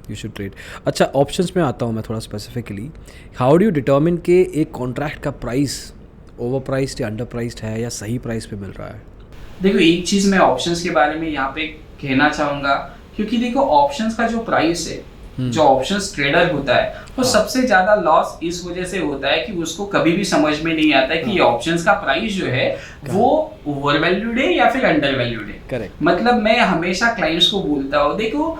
you should trade. अच्छा, ऑप्शंस में आता हूँ मैं थोड़ा specifically. How do you determine कि एक कॉन्ट्रैक्ट का प्राइस ओवर प्राइस्ड या अंडर प्राइस्ड है या सही प्राइस पे मिल रहा है? देखो एक चीज मैं ऑप्शंस के बारे में यहाँ पे कहना चाहूंगा, क्योंकि देखो ऑप्शंस का जो प्राइस है जो ऑप्शंस ट्रेडर होता है वो सबसे ज्यादा लॉस इस वजह से होता है कि उसको कभी भी समझ में नहीं आता है कि ये ऑप्शंस का प्राइस जो है वो ओवर वैल्यूड है या फिर अंडर वैल्यूड है। करेक्ट। मतलब मैं हमेशा क्लाइंट्स को बोलता हूँ, देखो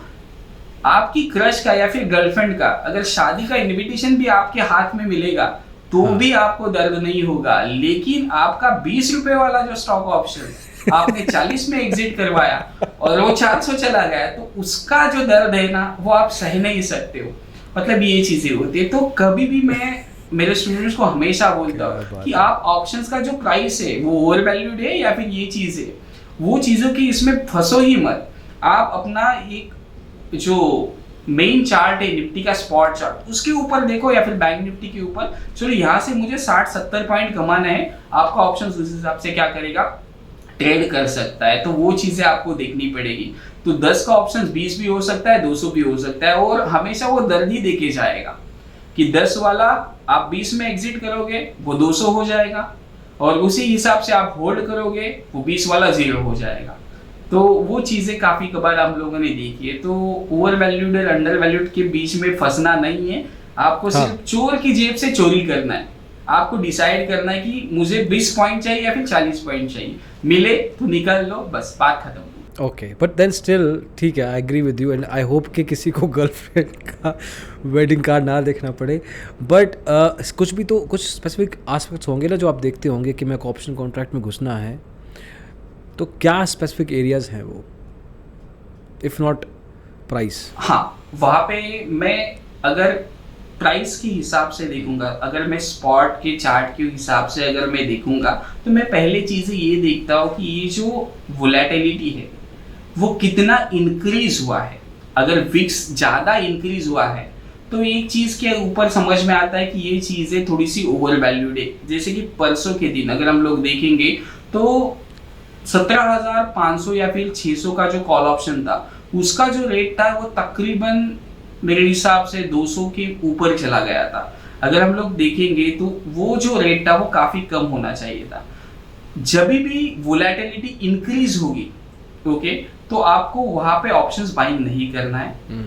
आपकी क्रश का या फिर गर्लफ्रेंड का अगर शादी का इनविटेशन भी आपके हाथ में मिलेगा तो भी आपको दर्द नहीं होगा, लेकिन आपका 20 रुपए वाला जो स्टॉक ऑप्शन आपने 40 में एग्जिट करवाया और वो 400 चला गया, तो उसका जो दर्द है ना वो आप सह नहीं सकते हो। मतलब ये चीजें होती है। तो कभी भी मैं मेरे स्टूडेंट्स को हमेशा बोलता हूँ कि आप ऑप्शंस का जो प्राइस है वो ओवर वैल्यूड है या फिर ये चीज है, वो चीजों की इसमें फंसो ही मत। आप अपना एक जो मेन चार्ट है निफ्टी का स्पॉट चार्ट उसके ऊपर देखो या फिर बैंक निफ्टी के ऊपर, चलो यहाँ से मुझे 60-70 पॉइंट कमाना है, आपका ऑप्शन उस हिसाब से क्या करेगा, ट्रेड कर सकता है। तो वो चीजें आपको देखनी पड़ेगी। तो 10 का ऑप्शन 20 भी हो सकता है, 200 भी हो सकता है, और हमेशा वो दर्द ही देके जाएगा कि 10 वाला आप 20 में एग्जिट करोगे वो 200 हो जाएगा, और उसी हिसाब से आप होल्ड करोगे वो 20 वाला 0 हो जाएगा। तो वो चीजें काफी कबार हम लोगों ने देखी है। तो ओवर वैल्यूड और अंडर वैल्यूड के बीच में फंसना नहीं है, आपको सिर्फ चोर की जेब से चोरी करना है। आपको डिसाइड करना है कि मुझे 20 पॉइंट चाहिए या फिर 40 पॉइंट चाहिए, मिले तो निकाल लो, बस बात खत्म। ओके, बट देन स्टिल ठीक है, I agree with you and I hope कि किसी को गर्लफ्रेंड का वेडिंग कार्ड ना देखना पड़े। बट कुछ भी तो कुछ स्पेसिफिक आस्पेक्ट्स होंगे ना जो आप देखते होंगे कि मेरे को ऑप्शन कॉन्ट्रैक्ट में घुसना है, तो क्या स्पेसिफिक एरियाज हैं वो, इफ नॉट प्राइस? हाँ, वहाँ पे मैं अगर प्राइस के हिसाब से देखूंगा, अगर मैं स्पॉट के चार्ट के हिसाब से अगर मैं देखूंगा, तो मैं पहले चीज़ ये देखता हूँ कि ये जो वोलेटिलिटी है वो कितना इंक्रीज हुआ है। अगर विक्स ज़्यादा इंक्रीज हुआ है तो एक चीज़ के ऊपर समझ में आता है कि ये चीज़ें थोड़ी सी ओवर वैल्यूड है। जैसे कि परसों के दिन अगर हम लोग देखेंगे तो 17,500 या फिर 600 का जो कॉल ऑप्शन था उसका जो रेट था वो तकरीबन मेरे हिसाब से 200 के ऊपर चला गया था। अगर हम लोग देखेंगे तो वो जो रेट था वो काफी कम होना चाहिए था। जब भी वोलेटिलिटी इंक्रीज होगी ओके, तो आपको वहां पे ऑप्शंस बाइंग नहीं करना है।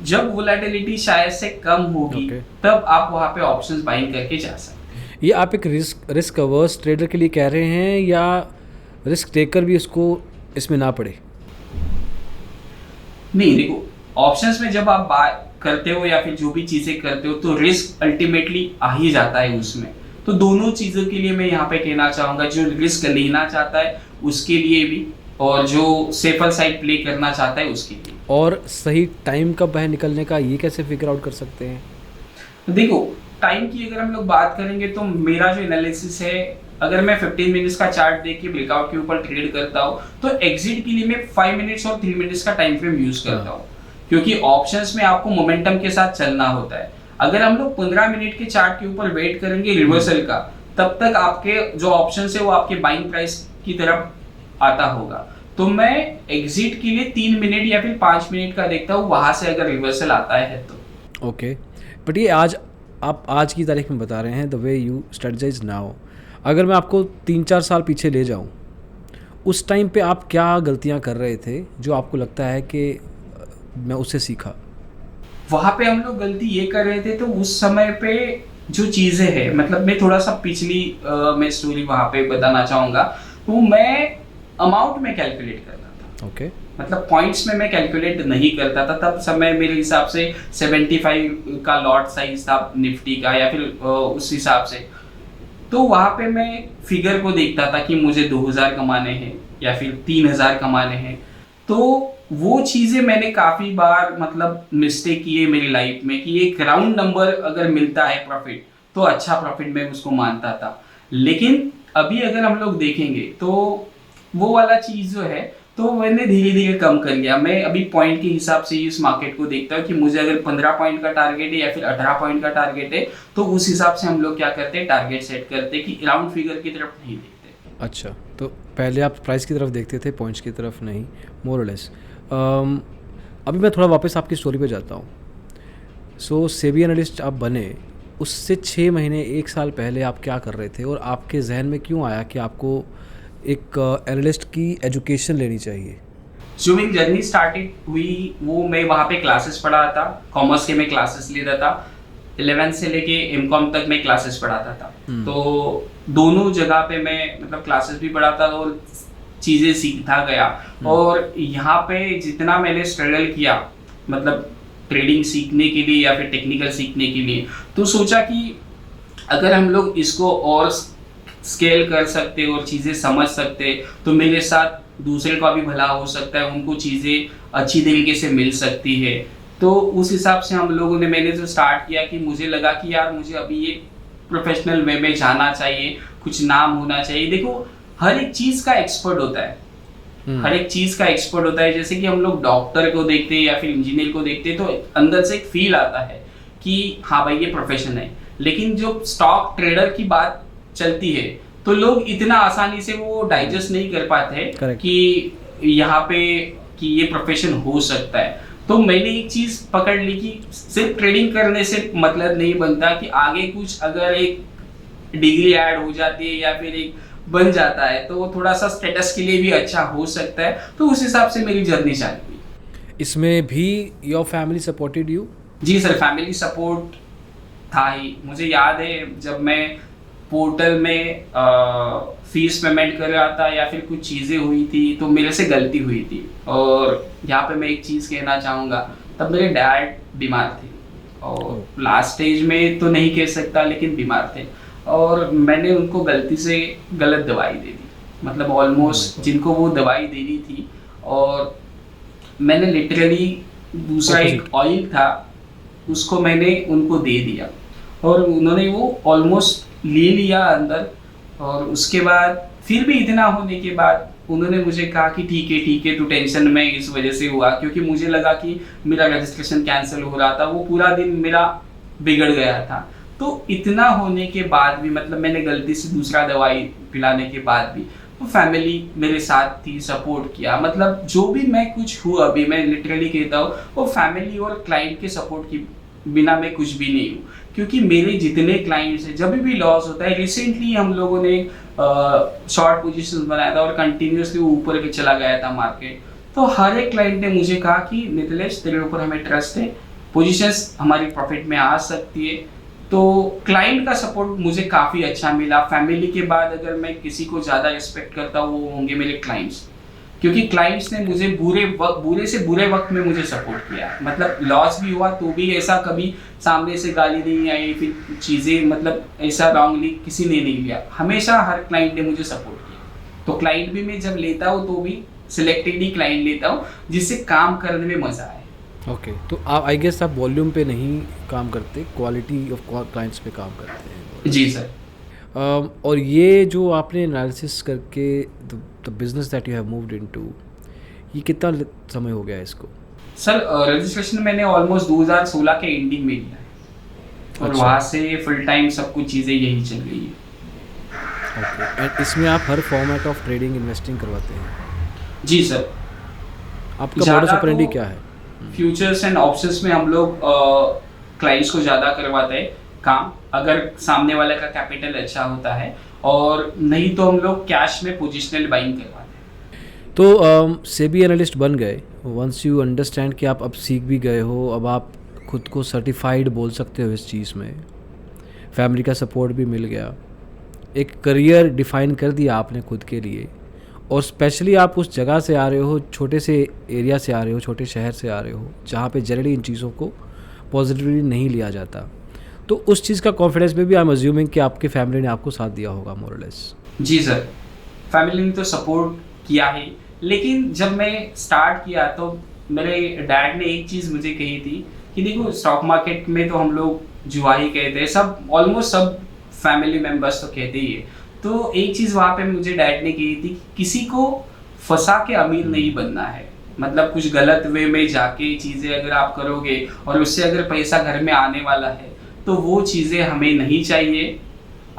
जब वोलेटिलिटी शायद से कम होगी तब आप वहां पे ऑप्शंस बाइंग करके जा सकते हैं। ये आप एक रिस्क अवर्स ट्रेडर के लिए कह रहे हैं या रिस्क टेकर भी इसको इसमें ना पड़े? नहीं, देखो ऑप्शंस में जब आप बात करते हो या फिर जो भी चीजें करते हो तो रिस्क अल्टीमेटली आ ही जाता है उसमें। तो दोनों चीजों के लिए मैं यहाँ पे कहना चाहूंगा, जो रिस्क लेना चाहता है उसके लिए भी और जो सेफर साइड प्ले करना चाहता है उसके लिए। और सही टाइम कब है निकलने का, ये कैसे फिगर आउट कर सकते हैं? देखो टाइम की अगर हम लोग बात करेंगे तो मेरा जो एनालिसिस है, अगर मैं 15 मिनट्स का चार्ट देख के ब्रेकआउट के ऊपर ट्रेड करता हूँ तो एग्जिट के लिए मैं 5 मिनट्स और 3 मिनट्स का टाइम फ्रेम यूज करता हूँ, क्योंकि ऑप्शंस में आपको मोमेंटम के साथ चलना होता है। अगर हम लोग 15 मिनट के चार्ट के ऊपर वेट करेंगे रिवर्सल का, तब तक आपके जो ऑप्शंस है वो आपके बाइंग प्राइस की तरफ आता होगा। तो मैं एग्जिट के लिए 3 मिनट या फिर 5 मिनट का देखता हूँ, वहां से अगर रिवर्सल आता है तो। ओके, बट ये आप आज की तारीख में बता रहे हैं the way you strategise now. अगर मैं आपको 3-4 साल पीछे ले जाऊं, उस टाइम पे आप क्या गलतियां कर रहे थे जो आपको लगता है कि मैं उससे सीखा? वहाँ पे हम लोग गलती ये कर रहे थे, तो उस समय पे जो चीज़ें हैं, मतलब मैं थोड़ा सा पिछली मैं स्टोरी वहाँ पे बताना चाहूँगा। तो मैं अमाउंट में कैलकुलेट करता था। ओके। मतलब पॉइंट्स में मैं कैलकुलेट नहीं करता था। तब समय मेरे हिसाब से 75 का लॉट साइज था निफ्टी का, या फिर उस हिसाब से। तो वहाँ पे मैं फिगर को देखता था कि मुझे 2000 कमाने हैं या फिर 3000 कमाने हैं। तो वो चीज़ें मैंने काफ़ी बार मतलब मिस्टेक की है मेरी लाइफ में कि एक राउंड नंबर अगर मिलता है प्रॉफिट तो अच्छा प्रॉफिट मैं उसको मानता था। लेकिन अभी अगर हम लोग देखेंगे तो वो वाला चीज़ जो है तो मैंने धीरे धीरे कम कर लिया। मैं अभी पॉइंट के हिसाब से इस मार्केट को देखता हूँ कि मुझे अगर 15 पॉइंट का टारगेट है या फिर 18 पॉइंट का टारगेट है, तो उस हिसाब से हम लोग क्या करते हैं, टारगेट सेट करते हैं कि राउंड फिगर की तरफ नहीं देखते। अच्छा, तो पहले आप प्राइस की तरफ देखते थे, पॉइंट्स की तरफ नहीं, मोर और लेस। अभी मैं थोड़ा वापस आपकी स्टोरी पे जाता हूँ। सो सेबी एनालिस्ट आप बने, उससे 6 महीने 1 साल पहले आप क्या कर रहे थे और आपके जहन में क्यों आया कि आपको एक एनालिस्ट की एजुकेशन लेनी चाहिए? जो मेरी जर्नी स्टार्टेड हुई वो मैं वहाँ पे क्लासेस पढ़ा था, कॉमर्स के मैं क्लासेस लेता था, 11th से लेके एमकॉम तक मैं क्लासेस पढ़ाता था। तो दोनों जगह पे मैं मतलब क्लासेस भी पढ़ाता था और चीज़ें सीखता गया। और यहाँ पे जितना मैंने स्ट्रगल किया मतलब ट्रेडिंग सीखने के लिए या फिर टेक्निकल सीखने के लिए, तो सोचा कि अगर हम लोग इसको और स्केल कर सकते और चीज़ें समझ सकते तो मेरे साथ दूसरे का भी भला हो सकता है, उनको चीज़ें अच्छी तरीके से मिल सकती है। तो उस हिसाब से हम लोगों ने मैंने जो स्टार्ट किया कि मुझे लगा कि यार मुझे अभी ये प्रोफेशनल वे में जाना चाहिए, कुछ नाम होना चाहिए। देखो हर एक चीज़ का एक्सपर्ट होता है, हर एक चीज़ का एक्सपर्ट होता है। जैसे कि हम लोग डॉक्टर को देखते हैं या फिर इंजीनियर को देखते हैं तो अंदर से एक फील आता है कि हाँ भाई ये प्रोफेशन है। लेकिन जो स्टॉक ट्रेडर की बात चलती है तो लोग इतना आसानी से वो डाइजेस्ट नहीं कर पाते हैं कि यहाँ पे कि ये प्रोफेशन हो सकता है। तो मैंने एक चीज पकड़ ली कि सिर्फ ट्रेडिंग करने से मतलब नहीं बनता, कि आगे कुछ अगर एक डिग्री ऐड हो जाती है या फिर एक बन जाता है तो वो थोड़ा सा स्टेटस के लिए भी अच्छा हो सकता है। तो उस हिसाब से मेरी जर्नी चालू हुई। इसमें भी योर फैमिली सपोर्टेड यू? जी सर, फैमिली सपोर्ट था ही। मुझे याद है जब मैं पोर्टल में फीस पेमेंट कर रहा था या फिर कुछ चीज़ें हुई थी तो मेरे से गलती हुई थी। और यहाँ पे मैं एक चीज़ कहना चाहूँगा, तब मेरे डैड बीमार थे और लास्ट स्टेज में तो नहीं कह सकता लेकिन बीमार थे, और मैंने उनको गलती से गलत दवाई दे दी। मतलब ऑलमोस्ट जिनको वो दवाई देनी थी, और मैंने लिटरली दूसरा एक ऑयल था उसको मैंने उनको दे दिया और उन्होंने वो ऑलमोस्ट ले लिया अंदर। और उसके बाद फिर भी इतना होने के बाद उन्होंने मुझे कहा कि ठीक है तू टेंशन में इस वजह से हुआ, क्योंकि मुझे लगा कि मेरा रजिस्ट्रेशन कैंसिल हो रहा था, वो पूरा दिन मेरा बिगड़ गया था। तो इतना होने के बाद भी मतलब मैंने गलती से दूसरा दवाई पिलाने के बाद भी वो फैमिली मेरे साथ थी, सपोर्ट किया। मतलब जो भी मैं कुछ हूँ अभी, मैं लिटरली कहता हूँ वो फैमिली और क्लाइंट के सपोर्ट की बिना मैं कुछ भी नहीं हूँ। क्योंकि मेरे जितने क्लाइंट्स हैं जब भी लॉस होता है, रिसेंटली हम लोगों ने शॉर्ट पोजीशंस बनाया था और कंटिन्यूसली ऊपर के चला गया था मार्केट, तो हर एक क्लाइंट ने मुझे कहा कि मिथिलेश तेरे ऊपर हमें ट्रस्ट है, पोजीशंस हमारी प्रॉफिट में आ सकती है। तो क्लाइंट का सपोर्ट मुझे काफ़ी अच्छा मिला। फैमिली के बाद अगर मैं किसी को ज़्यादा रिस्पेक्ट करता हूँ वो होंगे मेरे क्लाइंट्स, क्योंकि क्लाइंट्स ने मुझे बुरे से बुरे वक्त में मुझे सपोर्ट किया। मतलब लॉस भी हुआ तो भी ऐसा कभी सामने से गाली नहीं आई, फिर चीज़ें मतलब ऐसा रॉन्गली किसी ने नहीं लिया, हमेशा हर क्लाइंट ने मुझे सपोर्ट किया। तो क्लाइंट भी मैं जब लेता हूँ तो भी सिलेक्टेड ही क्लाइंट लेता हूँ जिससे काम करने में मज़ा आए। ओके, तो आप आई गेस आप वॉल्यूम पे नहीं काम करते, क्वालिटी ऑफ क्लाइंट्स पे काम करते हैं। जी सर। और ये जो आपने एनालिसिस करके the business that you have moved into, ये कितना समय हो गया है इसको? सर रजिस्ट्रेशन मैंने ऑलमोस्ट 2016 के एंडिंग में लिया है और वहाँ से फुल टाइम सब कुछ चीज़ें यही चल रही है। ओके, एंड इसमें आप हर फॉर्मेट ऑफ ट्रेडिंग इन्वेस्टिंग करवाते हैं? जी सर। आपका मॉडस ऑपरेंडी क्या है? फ्यूचर्स एंड ऑप्शंस में हम लोग क्लाइंट्स को ज़्यादा करवाते हैं काम, अगर सामने वाले का कैपिटल अच्छा होता है, और नहीं तो हम लोग कैश में पोजिशनल बाइंग करवाते हैं। तो सेबी एनालिस्ट बन गए, वंस यू अंडरस्टैंड कि आप अब सीख भी गए हो, अब आप खुद को सर्टिफाइड बोल सकते हो इस चीज़ में, फैमिली का सपोर्ट भी मिल गया, एक करियर डिफाइन कर दिया आपने खुद के लिए, और स्पेशली आप उस जगह से आ रहे हो, छोटे से एरिया से आ रहे हो, छोटे शहर से आ रहे हो जहाँ पे जनरली इन चीज़ों को पॉजिटिवली नहीं लिया जाता। तो उस चीज़ का कॉन्फिडेंस में भी आई एम अज्यूमिंग कि आपके फैमिली ने आपको साथ दिया होगा मोर और लेस। जी सर, फैमिली ने तो सपोर्ट किया है, लेकिन जब मैं स्टार्ट किया तो मेरे डैड ने एक चीज़ मुझे कही थी कि देखो स्टॉक मार्केट में तो हम लोग जुआ ही कहते हैं, सब ऑलमोस्ट सब फैमिली मेम्बर्स तो कहते ही है। तो एक चीज़ वहाँ पे मुझे डैड ने कही थी कि किसी को फंसा के अमीर नहीं बनना है। मतलब कुछ गलत वे में जाके चीज़ें अगर आप करोगे और उससे अगर पैसा घर में आने वाला है तो वो चीज़ें हमें नहीं चाहिए,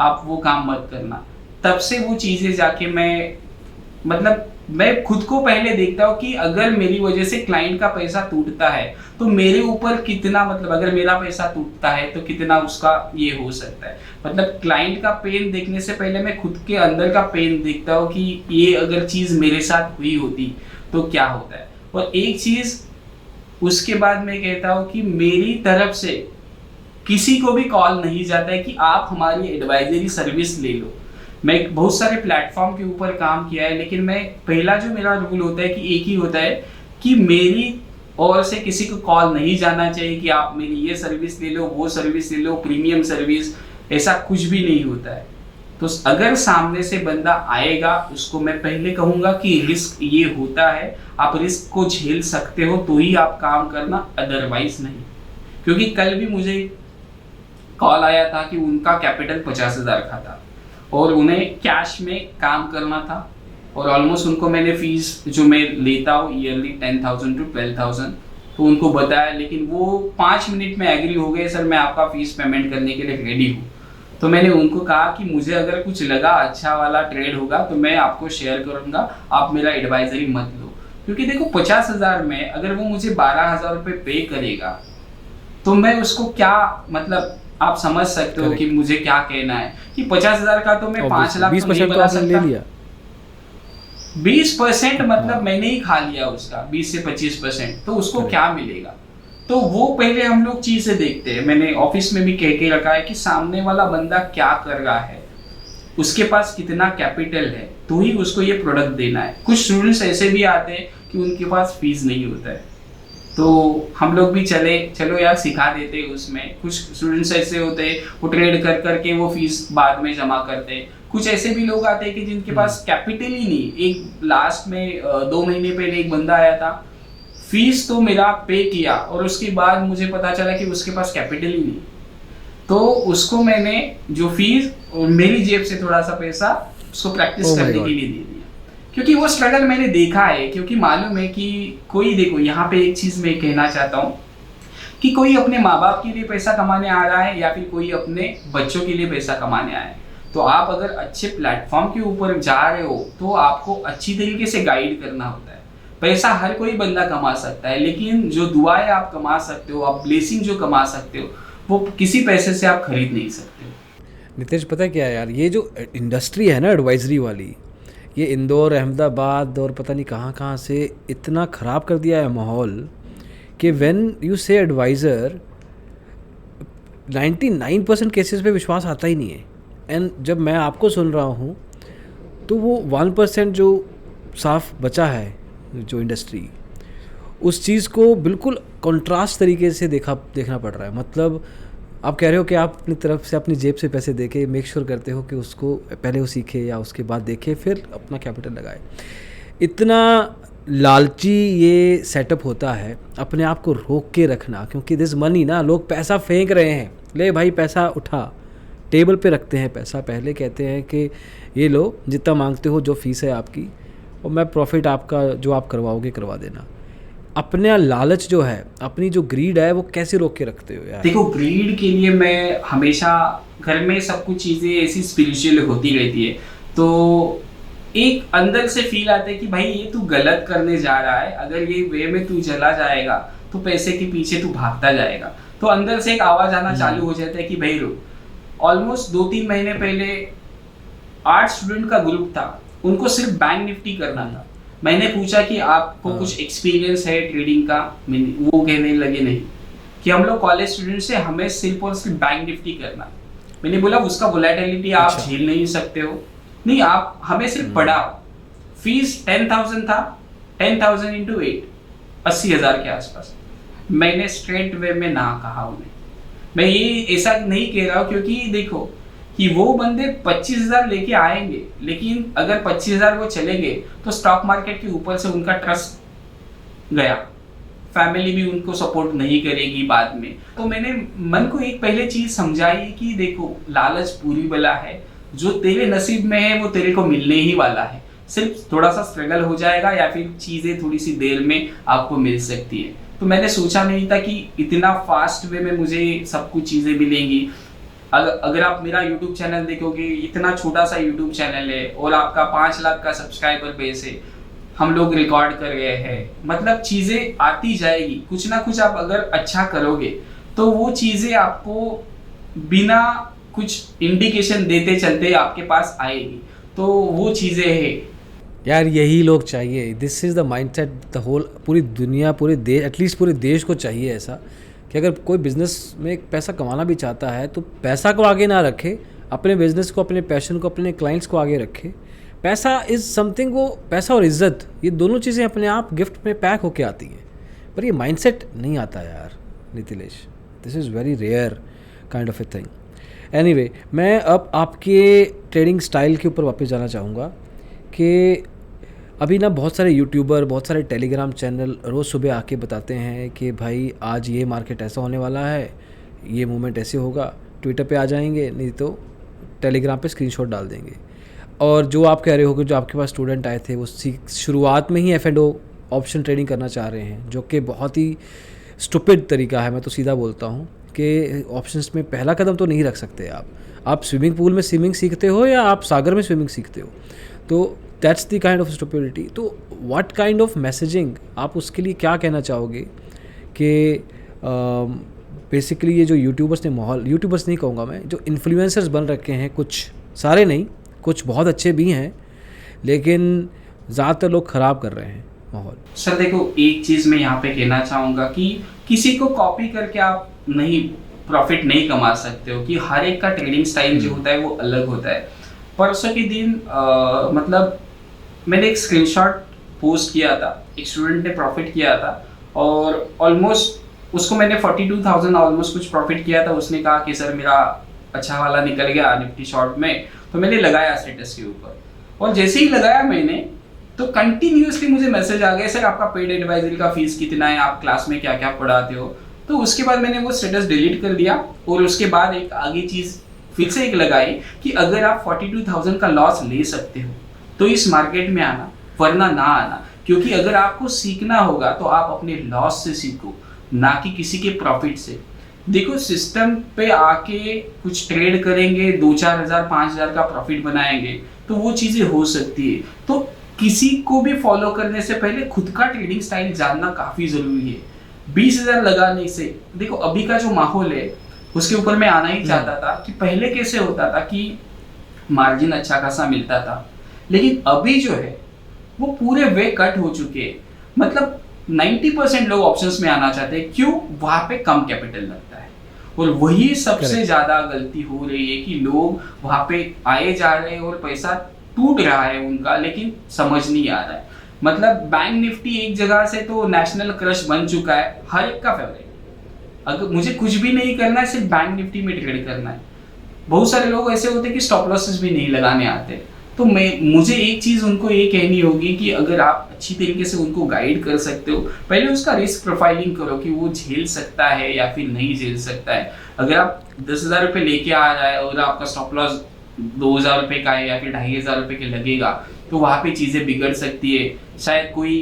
आप वो काम मत करना। तब से वो चीज़ें जाके मैं खुद को पहले देखता हूँ कि अगर मेरी वजह से क्लाइंट का पैसा टूटता है तो मेरे ऊपर कितना, मतलब अगर मेरा पैसा टूटता है तो कितना उसका ये हो सकता है। मतलब क्लाइंट का पेन देखने से पहले मैं खुद के अंदर का पेन देखता हूँ कि ये अगर चीज़ मेरे साथ हुई होती तो क्या होता है। और एक चीज़ उसके बाद मैं कहता हूँ कि मेरी तरफ से किसी को भी कॉल नहीं जाता है कि आप हमारी एडवाइजरी सर्विस ले लो। मैं बहुत सारे प्लेटफॉर्म के ऊपर काम किया है, लेकिन मैं पहला जो मेरा रूल होता है कि एक ही होता है कि मेरी ओर से किसी को कॉल नहीं जाना चाहिए कि आप मेरी ये सर्विस ले लो, वो सर्विस ले लो, प्रीमियम सर्विस, ऐसा कुछ भी नहीं होता है। तो अगर सामने से बंदा आएगा उसको मैं पहले कहूँगा कि रिस्क ये होता है, आप रिस्क को झेल सकते हो तो ही आप काम करना, अदरवाइज नहीं। क्योंकि कल भी मुझे कॉल आया था कि उनका कैपिटल 50,000 का था और उन्हें कैश में काम करना था और ऑलमोस्ट उनको मैंने फीस जो मैं लेता हूँ ईयरली 10,000 to 12,000 तो उनको बताया, लेकिन वो 5 मिनट में एग्री हो गए, सर मैं आपका फीस पेमेंट करने के लिए रेडी हूँ। तो मैंने उनको कहा कि मुझे अगर कुछ लगा अच्छा वाला ट्रेड होगा तो मैं आपको शेयर करूँगा, आप मेरा एडवाइजरी मत लो। क्योंकि देखो 50,000 में अगर वो मुझे 12,000 रुपये पे करेगा तो मैं उसको क्या, मतलब आप समझ सकते हो कि मुझे क्या कहना है कि 50,000 का तो मैं 5 लाख तो नहीं बना सकता। 20% मतलब मैंने ही खा लिया उसका, 20 से 25%, तो उसको क्या मिलेगा। तो वो पहले हम लोग चीजें देखते हैं। मैंने ऑफिस में भी कह के रखा है कि सामने वाला बंदा क्या कर रहा है, उसके पास कितना कैपिटल है, तो ही उसको ये प्रोडक्ट देना है। कुछ स्टूडेंट्स ऐसे भी आते हैं कि उनके पास फीस नहीं होता है, तो हम लोग भी चलो यार सिखा देते हैं उसमें। कुछ स्टूडेंट्स ऐसे होते हैं वो ट्रेड कर करके वो फीस बाद में जमा करते हैं। कुछ ऐसे भी लोग आते हैं कि जिनके पास कैपिटल ही नहीं। एक लास्ट में 2 महीने पहले एक बंदा आया था, फीस तो मेरा पे किया और उसके बाद मुझे पता चला कि उसके पास कैपिटल ही नहीं। तो उसको मैंने जो फीस और मेरी जेब से थोड़ा सा पैसा उसको प्रैक्टिस करने के लिए दे दिया, क्योंकि वो स्ट्रगल मैंने देखा है। क्योंकि मालूम है कि कोई, देखो यहाँ पे एक चीज मैं कहना चाहता हूँ कि कोई अपने माँ बाप के लिए पैसा कमाने आ रहा है या फिर कोई अपने बच्चों के लिए पैसा कमाने आया है। तो आप अगर अच्छे प्लेटफॉर्म के ऊपर जा रहे हो तो आपको अच्छी तरीके से गाइड करना होता है। पैसा हर कोई बंदा कमा सकता है, लेकिन जो दुआएं आप कमा सकते हो, आप ब्लेसिंग जो कमा सकते हो, वो किसी पैसे से आप खरीद नहीं सकते हो। नितेश, पता है क्या है यार, ये जो इंडस्ट्री है ना एडवाइजरी वाली, ये इंदौर, अहमदाबाद और पता नहीं कहाँ कहाँ से इतना ख़राब कर दिया है माहौल कि व्हेन यू से एडवाइज़र 99% केसेस पे विश्वास आता ही नहीं है। एंड जब मैं आपको सुन रहा हूँ तो वो 1% जो साफ बचा है, जो इंडस्ट्री, उस चीज़ को बिल्कुल कंट्रास्ट तरीके से देखना पड़ रहा है। मतलब आप कह रहे हो कि आप अपनी तरफ से अपनी जेब से पैसे दे के मेक श्योर करते हो कि उसको पहले वो सीखे या उसके बाद देखे फिर अपना कैपिटल लगाए। इतना लालची ये सेटअप होता है, अपने आप को रोक के रखना, क्योंकि दिस मनी ना, लोग पैसा फेंक रहे हैं, ले भाई पैसा उठा, टेबल पे रखते हैं पैसा, पहले कहते हैं कि ये लो जितना मांगते हो, जो फीस है आपकी, और मैं प्रॉफिट आपका जो आप करवाओगे करवा देना। अपना लालच जो है, अपनी जो ग्रीड है, वो कैसे रोक के रखते हो यार? देखो, ग्रीड के लिए मैं हमेशा, घर में सब कुछ चीज़ें ऐसी स्पिरिचुअल होती रहती है, तो एक अंदर से फील आता है कि भाई ये तू गलत करने जा रहा है, अगर ये वे में तू चला जाएगा तो पैसे के पीछे तू भागता जाएगा। तो अंदर से एक आवाज़ आना चालू हो जाता है कि भाई रुक। ऑलमोस्ट 2-3 महीने पहले 8 स्टूडेंट का ग्रुप था, उनको सिर्फ बैंक निफ्टी करना था। मैंने पूछा कि आपको कुछ एक्सपीरियंस है ट्रेडिंग का? वो कहने लगे नहीं, कि हम लोग कॉलेज स्टूडेंट से, हमें सिर्फ और सिर्फ बैंक निफ्टी करना। मैंने बोला उसका वोलेटिलिटी आप झेल नहीं सकते हो, नहीं आप हमें सिर्फ पढ़ाओ। फीस 10,000 था, 10,000 into 8, 80,000 के आसपास। मैंने स्ट्रेट वे में ना कहा उन्हें। मैं ये ऐसा नहीं कह रहा हूँ क्योंकि देखो कि वो बंदे 25,000 लेके आएंगे, लेकिन अगर 25,000 वो चले गए तो स्टॉक मार्केट के ऊपर से उनका ट्रस्ट गया, फैमिली भी उनको सपोर्ट नहीं करेगी बाद में। तो मैंने मन को एक पहले चीज समझाई कि देखो, लालच पूरी बला है, जो तेरे नसीब में है वो तेरे को मिलने ही वाला है। सिर्फ थोड़ा सा स्ट्रगल हो जाएगा या फिर चीजें थोड़ी सी देर में आपको मिल सकती है। तो मैंने सोचा नहीं था कि इतना फास्ट वे में मुझे सब कुछ चीजें मिलेंगी। अगर आप मेरा YouTube चैनल देखोगे, इतना छोटा सा YouTube चैनल है और आपका 5 लाख का सब्सक्राइबर बेस है, हम लोग रिकॉर्ड कर गए हैं। मतलब चीज़ें आती जाएगी, कुछ ना कुछ आप अगर अच्छा करोगे तो वो चीज़ें आपको बिना कुछ इंडिकेशन देते चलते आपके पास आएगी। तो वो चीज़ें है। यार यही लोग चाहिए, this is the mindset the whole, पूरी दुनिया, पूरे देश, एटलीस्ट पूरे देश को चाहिए ऐसा कि अगर कोई बिज़नेस में पैसा कमाना भी चाहता है तो पैसा को आगे ना रखे, अपने बिज़नेस को, अपने पैशन को, अपने क्लाइंट्स को आगे रखे। पैसा इज़ समथिंग, वो पैसा और इज़्ज़त, ये दोनों चीज़ें अपने आप गिफ्ट में पैक होके आती हैं, पर ये माइंडसेट नहीं आता यार Nitilesh, this is very rare kind of a thing. Anyway, मैं अब आपके ट्रेडिंग स्टाइल के ऊपर वापस जाना चाहूँगा कि अभी ना बहुत सारे यूट्यूबर, बहुत सारे टेलीग्राम चैनल रोज़ सुबह आके बताते हैं कि भाई आज ये मार्केट ऐसा होने वाला है, ये मूवमेंट ऐसे होगा, ट्विटर पे आ जाएंगे, नहीं तो टेलीग्राम पे स्क्रीनशॉट डाल देंगे। और जो आप कह रहे हो कि जो आपके पास स्टूडेंट आए थे वो शुरुआत में ही F&O ऑप्शन ट्रेडिंग करना चाह रहे हैं, जो कि बहुत ही स्टूपिड तरीका है, मैं तो सीधा बोलता हूँ कि ऑप्शंस में पहला कदम तो नहीं रख सकते आप स्विमिंग पूल में स्विमिंग सीखते हो या आप सागर में स्विमिंग सीखते हो, तो that's the kind of stupidity. तो व्हाट काइंड ऑफ मैसेजिंग, आप उसके लिए क्या कहना चाहोगे कि बेसिकली ये जो यूट्यूबर्स ने माहौल, यूट्यूबर्स नहीं कहूँगा मैं, जो इन्फ्लुएंसर्स बन रखे हैं, कुछ सारे नहीं, कुछ बहुत अच्छे भी हैं, लेकिन ज़्यादातर लोग ख़राब कर रहे हैं माहौल। सर देखो, एक चीज़ मैं यहाँ पे कहना चाहूँगा कि किसी को कॉपी करके आप नहीं प्रॉफिट नहीं कमा सकते हो, कि हर एक का ट्रेडिंग स्टाइल जो होता है वो अलग होता है। परसों के दिन मतलब मैंने एक स्क्रीनशॉट पोस्ट किया था, एक स्टूडेंट ने प्रॉफिट किया था और ऑलमोस्ट उसको मैंने 42,000 ऑलमोस्ट कुछ प्रॉफिट किया था। उसने कहा कि सर मेरा अच्छा वाला निकल गया निफ्टी शॉर्ट में, तो मैंने लगाया स्टेटस के ऊपर, और जैसे ही लगाया मैंने तो कंटिन्यूसली मुझे मैसेज आ गए, सर आपका पेड एडवाइजरी का फीस कितना है, आप क्लास में क्या क्या पढ़ाते हो। तो उसके बाद मैंने वो स्टेटस डिलीट कर दिया और उसके बाद एक आगे चीज़ फिर से एक लगाई कि अगर आप 42,000 का लॉस ले सकते हो तो इस मार्केट में आना, वरना ना आना, क्योंकि अगर आपको सीखना होगा तो आप अपने लॉस से सीखो, ना कि किसी के प्रॉफिट से। देखो, सिस्टम पे आके कुछ ट्रेड करेंगे, 2-4 हज़ार 5,000 का प्रॉफिट बनाएंगे तो वो चीज़ें हो सकती है। तो किसी को भी फॉलो करने से पहले खुद का ट्रेडिंग स्टाइल जानना काफ़ी ज़रूरी है। 20,000 लगाने से, देखो अभी का जो माहौल है उसके ऊपर मैं आना ही चाहता था कि पहले कैसे होता था कि मार्जिन अच्छा खासा मिलता था, लेकिन अभी जो है वो पूरे वे कट हो चुके हैं। मतलब 90% लोग ऑप्शंस में आना चाहते हैं, क्यों? वहां पे कम कैपिटल लगता है, और वही सबसे ज्यादा गलती हो रही है कि लोग वहां पे आए जा रहे हैं और पैसा टूट रहा है उनका, लेकिन समझ नहीं आ रहा है। मतलब बैंक निफ्टी एक जगह से तो नेशनल क्रश बन चुका है, हर एक का फेवरेट। अगर मुझे कुछ भी नहीं करना है, सिर्फ बैंक निफ्टी में ट्रेड करना है। बहुत सारे लोग ऐसे होते हैं कि स्टॉप लॉसेस भी नहीं लगाने आते। तो मुझे एक चीज़ उनको ये कहनी होगी कि अगर आप अच्छी तरीके से उनको गाइड कर सकते हो, पहले उसका रिस्क प्रोफाइलिंग करो कि वो झेल सकता है या फिर नहीं झेल सकता है। अगर आप 10,000 रुपये लेके आ रहा है और आपका स्टॉप लॉस 2,000 रुपये का है या फिर 2,500 रुपये के लगेगा, तो वहाँ पे चीज़ें बिगड़ सकती है। शायद कोई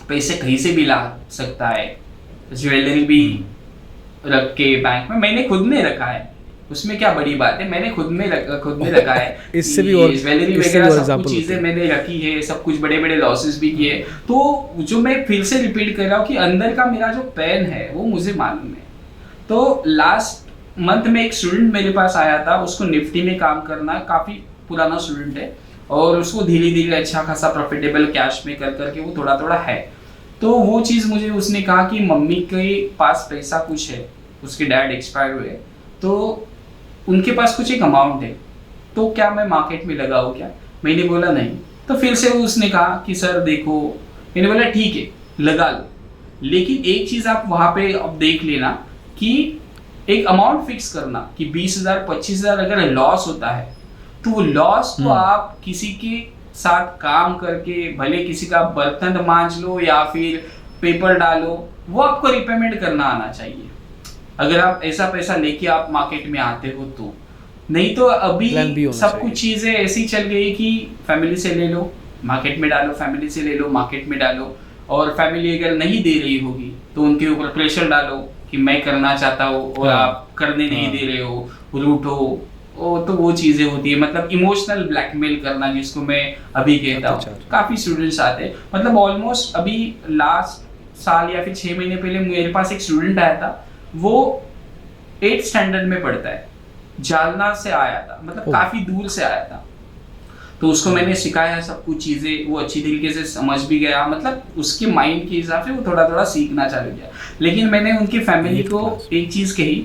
पैसे कहीं से भी ला सकता है, ज्वेलरी भी रख के बैंक में, मैंने खुद ने रखा है, उसमें क्या बड़ी बात है, मैंने खुद में रखा है। इससे भी और ज्वेलरी वगैरह सब कुछ चीजें मैंने रखी है, सब कुछ बड़े बड़े लॉसेस भी किए। तो जो मैं फिर से रिपीट कर रहा हूँ कि अंदर का मेरा जो पेन है वो मुझे मालूम है। तो लास्ट मंथ में एक स्टूडेंट मेरे पास आया था, उसको निफ्टी में काम करना, काफी पुराना स्टूडेंट है, और उसको धीरे धीरे अच्छा खासा प्रॉफिटेबल कैश में कर करके वो थोड़ा थोड़ा है। तो वो चीज़ मुझे उसने कहा कि मम्मी के पास पैसा कुछ है, उसके डैड एक्सपायर हुए, तो उनके पास कुछ एक अमाउंट है, तो क्या मैं मार्केट में लगाऊँ क्या? मैंने बोला नहीं। तो फिर से उसने कहा कि सर देखो, मैंने बोला ठीक है लगा लो, लेकिन एक चीज़ आप वहाँ पे अब देख लेना कि एक अमाउंट फिक्स करना कि 20,000 25,000 अगर लॉस होता है तो वो लॉस तो आप किसी के साथ काम करके, भले किसी का बर्तन मांज लो या फिर पेपर डालो, वो आपको रिपेमेंट करना आना चाहिए। अगर आप ऐसा पैसा लेके आप मार्केट में आते हो तो, नहीं तो अभी सब कुछ चीजें ऐसी चल गई कि फैमिली से ले लो मार्केट में डालो, फैमिली से ले लो मार्केट में डालो, और फैमिली अगर नहीं दे रही होगी तो उनके ऊपर प्रेशर डालो कि मैं करना चाहता हूँ और आप करने नहीं दे रहे हो, रूठो, तो वो चीजें होती है। मतलब इमोशनल ब्लैकमेल करना, जिसको मैं अभी कहता हूँ। काफी स्टूडेंट्स आते हैं, मतलब ऑलमोस्ट अभी लास्ट साल या फिर 6 महीने पहले मेरे पास एक स्टूडेंट आया था, वो 8th स्टैंडर्ड में पढ़ता है, जालना से आया था, मतलब काफी दूर से आया था। तो उसको मैंने सिखाया सब कुछ चीज़ें, वो अच्छी तरीके से समझ भी गया, मतलब उसके माइंड के हिसाब से वो थोड़ा थोड़ा सीखना चालू किया। लेकिन मैंने उनकी फैमिली को एक चीज़ कही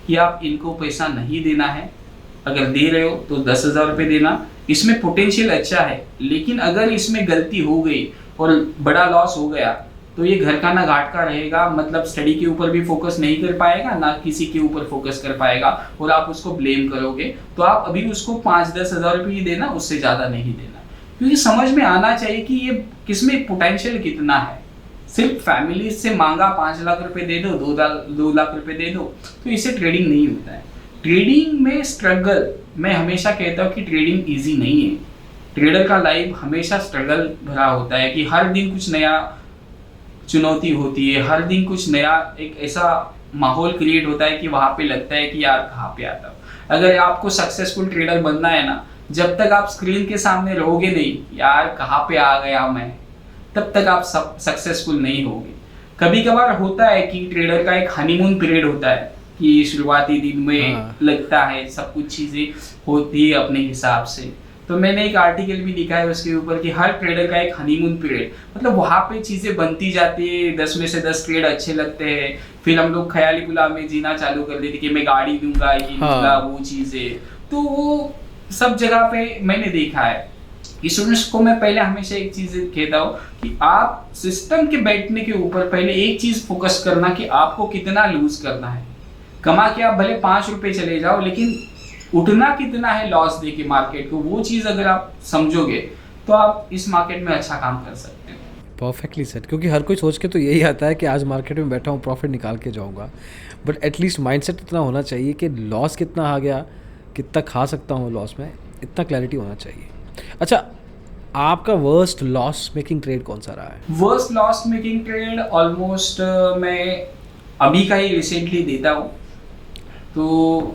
कि आप इनको पैसा नहीं देना है, अगर दे रहे हो तो 10,000 रुपये देना, इसमें पोटेंशियल अच्छा है, लेकिन अगर इसमें गलती हो गई और बड़ा लॉस हो गया तो ये घर का ना घाट का रहेगा, मतलब स्टडी के ऊपर भी फोकस नहीं कर पाएगा, ना किसी के ऊपर फोकस कर पाएगा, और आप उसको ब्लेम करोगे। तो आप अभी उसको 5-10 हज़ार रुपये ही देना, उससे ज़्यादा नहीं देना, क्योंकि समझ में आना चाहिए कि ये किसमें पोटेंशियल कितना है। सिर्फ फैमिली से मांगा 5 लाख रुपए दे दो, 2 लाख रुपए दे दो, तो इससे ट्रेडिंग नहीं होता है। ट्रेडिंग में स्ट्रगल, मैं हमेशा कहता हूँ कि ट्रेडिंग ईजी नहीं है। ट्रेडर का लाइफ हमेशा स्ट्रगल भरा होता है कि हर दिन कुछ नया चुनौती होती है, हर दिन कुछ नया एक ऐसा माहौल क्रिएट होता है कि वहाँ पे लगता है कि यार कहाँ पे आता हूँ। अगर आपको सक्सेसफुल ट्रेडर बनना है ना, जब तक आप स्क्रीन के सामने रहोगे नहीं यार कहाँ पे आ गया मैं, तब तक आप सक्सेसफुल नहीं होगे। कभी कभार होता है कि ट्रेडर का एक हनीमून पीरियड होता है कि शुरुआती दिन में लगता है सब कुछ चीज़ें होती है अपने हिसाब से। तो मैंने एक आर्टिकल भी लिखा है उसके ऊपर कि हर ट्रेडर का एक हनीमून पीरियड, मतलब वहाँ पे चीज़ें बनती जाती है, 10 में से 10 ट्रेड अच्छे लगते हैं, फिर हम लोग ख्याली गुलाम में जीना चालू कर देते कि मैं गाड़ी दूंगा, ये दूंगा, वो चीज़ें। तो वो सब जगह पे मैंने देखा है। स्टूडेंट्स को मैं पहले हमेशा एक चीज़ कहता हूँ कि आप सिस्टम के बैठने के ऊपर पहले एक चीज़ फोकस करना कि आपको कितना लूज करना है। कमा के आप भले 5 रुपए चले जाओ, लेकिन उठना कितना है लॉस दे के मार्केट को, वो चीज़ अगर आप समझोगे तो आप इस मार्केट में अच्छा काम कर सकते हैं। परफेक्टली सेट, क्योंकि हर कोई सोच के तो यही आता है कि आज मार्केट में बैठा हूँ प्रॉफिट निकाल के जाऊँगा, बट एटलीस्ट माइंडसेट इतना होना चाहिए कि लॉस कितना आ गया, कितना खा सकता हूँ लॉस में, इतना क्लैरिटी होना चाहिए। अच्छा, आपका वर्स्ट लॉस मेकिंग ट्रेड कौन सा रहा है? Worst loss making trade almost मैं अभी का ही रिसेंटली देता हूँ। तो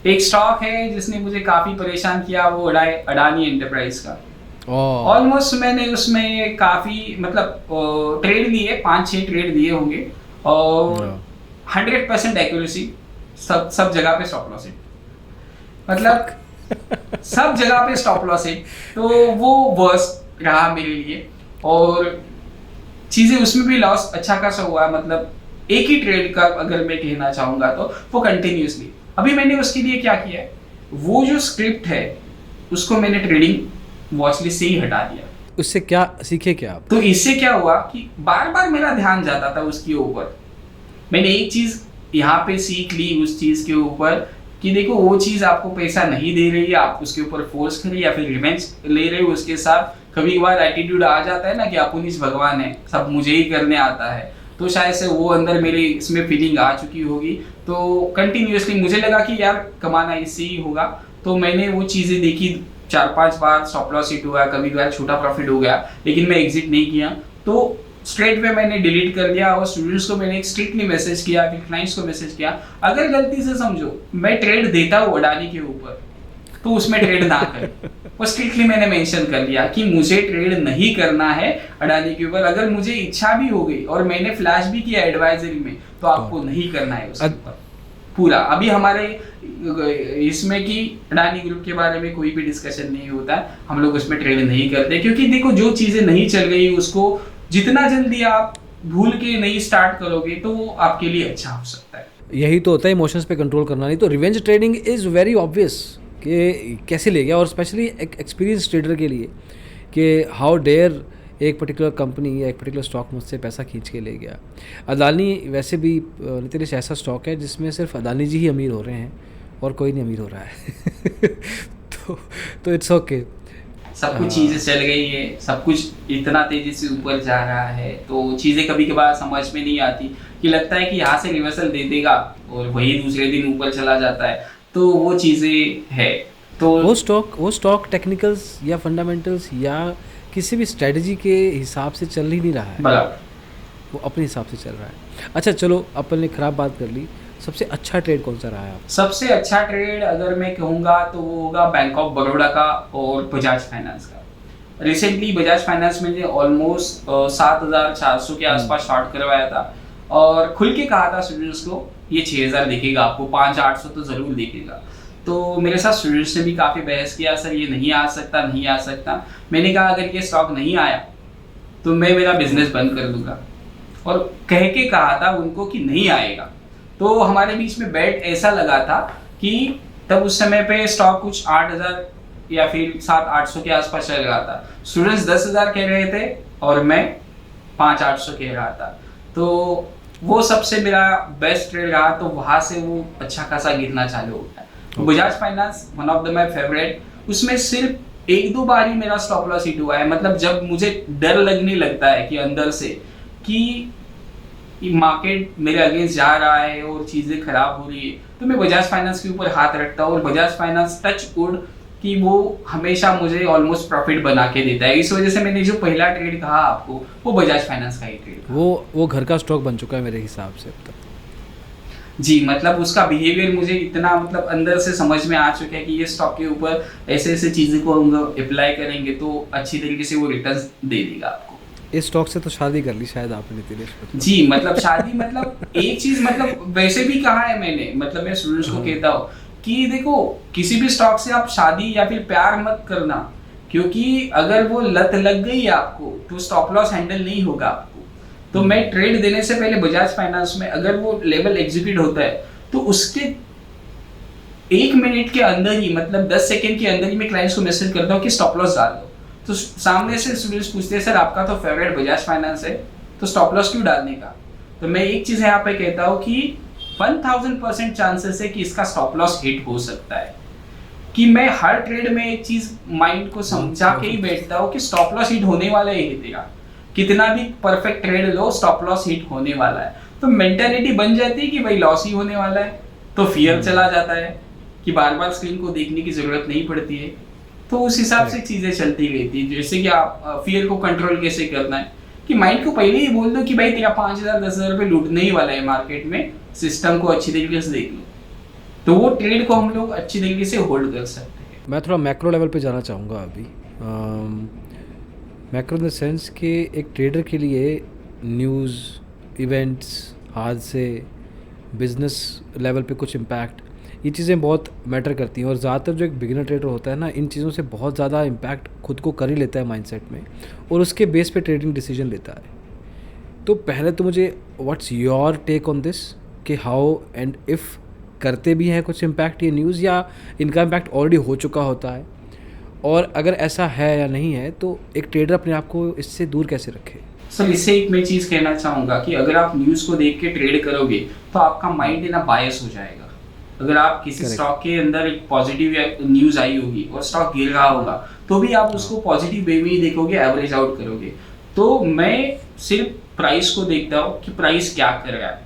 एक स्टॉक है जिसने मुझे काफ़ी परेशान किया, वो अडानी एंटरप्राइज का। ऑलमोस्ट मैंने उसमें काफ़ी मतलब ट्रेड लिए, 5-6 ट्रेड लिए होंगे, और 100% एक्यूरेसी, सब जगह पे स्टॉप लॉस है, मतलब सब जगह पे स्टॉप लॉस है। तो वो वर्स्ट रहा मेरे लिए, और चीज़ें उसमें भी लॉस अच्छा खासा हुआ, मतलब एक ही ट्रेड का अगर मैं कहना चाहूँगा तो वो कंटिन्यूसली। अभी मैंने उसके लिए क्या किया है, वो जो स्क्रिप्ट है उसको मैंने ट्रेडिंग वॉच लिस्ट से ही हटा दिया। उससे क्या सीखे क्या आप? तो इससे क्या हुआ कि बार बार मेरा ध्यान जाता था उसके ऊपर। मैंने एक चीज़ यहाँ पे सीख ली उस चीज़ के ऊपर कि देखो वो चीज़ आपको पैसा नहीं दे रही है, आप उसके ऊपर फोर्स करिए या फिर रिवेंज ले रहे हो उसके साथ। कभी कभार एटीट्यूड आ जाता है ना कि अपन इस भगवान है, सब मुझे ही करने आता है, तो शायद से वो अंदर मेरे इसमें फीलिंग आ चुकी होगी। तो कंटिन्यूसली मुझे लगा कि यार कमाना इससे ही होगा, तो मैंने वो चीज़ें देखी, 4-5 बार स्टॉप लॉस हिट हुआ, कभी कभार छोटा प्रॉफिट हो गया, लेकिन मैं एग्जिट नहीं किया। तो स्ट्रेट वे मैंने डिलीट कर दिया, और स्टूडेंट्स को मैंने एक स्ट्रिक्टली मैसेज किया, फिर क्लाइंट्स को मैसेज किया, अगर गलती से समझो मैं ट्रेड देता हूँ अडानी के ऊपर तो उसमें ट्रेड ना करें। वो स्ट्रिक्टली मैंने मेंशन कर दिया कि मुझे ट्रेड नहीं करना है अडानी के ऊपर। अगर मुझे इच्छा भी हो गई और मैंने फ्लैश भी किया एडवाइजरी में, तो आपको नहीं करना है उसके ऊपर पूरा। अभी हमारे इसमें कि अडानी ग्रुप के बारे में कोई भी डिस्कशन नहीं होता है, हम लोग उसमें ट्रेड नहीं करते, क्योंकि देखो जो चीज़ें नहीं चल गई उसको जितना जल्दी आप भूल के नहीं स्टार्ट करोगे तो वो आपके लिए अच्छा हो सकता है। यही तो होता है इमोशंस पे कंट्रोल करना। नहीं तो revenge trading is very obvious कि कैसे ले गया, और स्पेशली एक एक्सपीरियंस ट्रेडर के लिए कि हाउ डेयर एक पर्टिकुलर कंपनी या एक पर्टिकुलर स्टॉक मुझसे पैसा खींच के ले गया। अदानी वैसे भी नितिश ऐसा स्टॉक है जिसमें सिर्फ अदानी जी ही अमीर हो रहे हैं और कोई नहीं अमीर हो रहा है। तो इट्स ओके। सब कुछ चीज़ें चल गई है, सब कुछ इतना तेजी से ऊपर जा रहा है, तो चीज़ें कभी कभार समझ में नहीं आती कि लगता है कि यहाँ से रिवर्सल दे देगा और वही दूसरे दिन ऊपर चला जाता है, तो वो चीज़ें है। तो वो स्टॉक टेक्निकल्स या फंडामेंटल्स या किसी भी स्ट्रेटजी के हिसाब से चल ही नहीं रहा है, बराबर वो अपने हिसाब से चल रहा है। अच्छा चलो, अपन ने खराब बात कर ली, सबसे अच्छा ट्रेड कौन सा रहा है आप? सबसे अच्छा ट्रेड अगर मैं कहूँगा तो वो होगा बैंक ऑफ बड़ौदा का और बजाज फाइनेंस का। रिसेंटली बजाज फाइनेंस में ऑलमोस्ट 7,400 के आसपास शॉर्ट करवाया था, और खुल के कहा था स्टूडेंट्स को ये 6,000 दिखेगा आपको, 5,800 तो ज़रूर दिखेगा। तो मेरे साथ स्टूडेंट्स ने भी काफ़ी बहस किया, सर ये नहीं आ सकता, नहीं आ सकता। मैंने कहा अगर ये स्टॉक नहीं आया तो मैं मेरा बिजनेस बंद कर दूंगा, और कह के कहा था उनको कि नहीं आएगा। तो हमारे बीच में बैट ऐसा लगा था कि तब उस समय पे स्टॉक कुछ 8,000 या फिर 700-800 के आसपास चल रहा था। स्टूडेंट्स 10,000 कह रहे थे और मैं 500-800 कह रहा था। तो वो सबसे मेरा बेस्ट ट्रेड रहा, तो वहां से वो अच्छा खासा गिरना चालू हो गया। Bajaj finance one of the my favourite, उसमें सिर्फ 1-2 बार ही मेरा स्टॉप लॉस हिट हुआ है। मतलब जब मुझे डर लगने लगता है कि अंदर से कि मार्केट मेरे अगेंस्ट जा रहा है और चीजें खराब हो रही है, तो मैं बजाज फाइनेंस के ऊपर हाथ रखता हूँ, और बजाज फाइनेंस टच वुड कि वो हमेशा मुझे ऑलमोस्ट प्रॉफिट बना के देता है। इस वजह से मैंने जो पहला ट्रेड कहा आपको, वो बजाज फाइनेंस का ही ट्रेड था। वो घर का स्टॉक बन चुका है मेरे हिसाब से अब तक। जी, मतलब उसका बिहेवियर मुझे इतना मतलब अंदर से समझ में आ चुका है कि ये स्टॉक के ऊपर ऐसे ऐसे चीजें को हम अप्लाई करेंगे तो अच्छी तरीके से वो रिटर्न्स दे देगा आपको। इस स्टॉक से तो शादी कर ली शायद आपने दिनेश। जी, मतलब शादी मतलब एक चीज, मतलब वैसे भी कहा है मैंने, मतलब मैं स्टूडेंट्स को कहता हूँ कि देखो किसी भी स्टॉक से आप शादी या फिर प्यार मत करना, क्योंकि अगर वो लत लग गई आपको तो स्टॉप लॉस हैंडल नहीं होगा आपको। तो मैं ट्रेड देने से पहले बजाज फाइनेंस में अगर वो लेवल एग्जीक्यूट होता है तो उसके 1 मिनट के अंदर ही, मतलब 10 सेकंड के अंदर ही मैं क्लाइंट्स को मैसेज करता हूँ कि स्टॉप लॉस डाल दो। तो सामने से स्टूडेंट्स पूछते हैं सर आपका तो फेवरेट बजाज फाइनेंस है, तो स्टॉप लॉस क्यों डालने का? तो मैं एक चीज यहाँ पे कहता हूँ कि 1000% चांसेस है कि इसका स्टॉप लॉस हिट हो सकता है। कि मैं हर ट्रेड में एक चीज माइंड को समझा के ही बैठता हूँ कि स्टॉप लॉस हिट होने वाला ही तेरा, कितना भी परफेक्ट ट्रेड लो स्टॉप लॉस हिट होने वाला है। तो मेंटालिटी बन जाती है कि भाई लॉस ही होने वाला है, तो फियर चला जाता है कि बार बार स्क्रीन को देखने की जरूरत नहीं पड़ती है। तो उस हिसाब से चीजें चलती गई थी। जैसे कि आप फियर को कंट्रोल कैसे करना है, कि माइंड को पहले ही बोल दो कि भाई तेरा 5,000-10,000 रुपए लूटने ही वाला है मार्केट में, सिस्टम को अच्छी तरीके से देख लो, तो वो ट्रेड को हम लोग अच्छी तरीके से होल्ड कर सकते हैं। मैं थोड़ा मैक्रो लेवल पे जाना चाहूँगा अभी। मैक्रो इन द सेंस कि एक ट्रेडर के लिए न्यूज़, इवेंट्स, हादसे, बिजनेस लेवल पे कुछ इम्पैक्ट, ये चीज़ें बहुत मैटर करती हैं। और ज़्यादातर जो एक बिगिनर ट्रेडर होता है ना, इन चीज़ों से बहुत ज़्यादा इम्पैक्ट खुद को कर ही लेता है माइंडसेट में, और उसके बेस पे ट्रेडिंग डिसीजन लेता है। तो पहले तो मुझे what's your take on this, कि हाउ एंड इफ़ करते भी हैं कुछ इम्पैक्ट ये न्यूज़, या इनका इम्पैक्ट ऑलरेडी हो चुका होता है, और अगर ऐसा है या नहीं है तो एक ट्रेडर अपने आप को इससे दूर कैसे रखे? सर इससे एक मैं चीज़ कहना चाहूँगा कि अगर आप न्यूज़ को देख के ट्रेड करोगे तो आपका माइंड है ना बायस हो जाएगा। अगर आप किसी स्टॉक के अंदर एक पॉजिटिव न्यूज़ आई होगी और स्टॉक गिर रहा होगा तो भी आप उसको पॉजिटिव वे में ही देखोगे, एवरेज आउट करोगे। तो मैं सिर्फ प्राइस को देखता हूँ कि प्राइस क्या कर रहा है।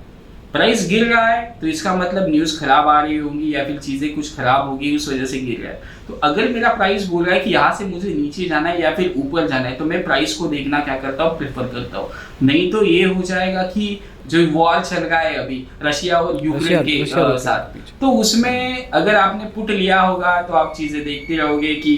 प्राइस गिर रहा है तो इसका मतलब न्यूज़ खराब आ रही होंगी या फिर चीज़ें कुछ खराब होगी, उस वजह से गिर रहा है। तो अगर मेरा प्राइस बोल रहा है कि यहाँ से मुझे नीचे जाना है या फिर ऊपर जाना है, तो मैं प्राइस को देखना क्या करता हूँ, प्रेफर करता हूँ। नहीं तो ये हो जाएगा कि जो वॉर चल रहा है अभी रशिया और यूक्रेन के साथ, तो उसमें अगर आपने पुट लिया होगा तो आप चीज़ें देखते रहोगे कि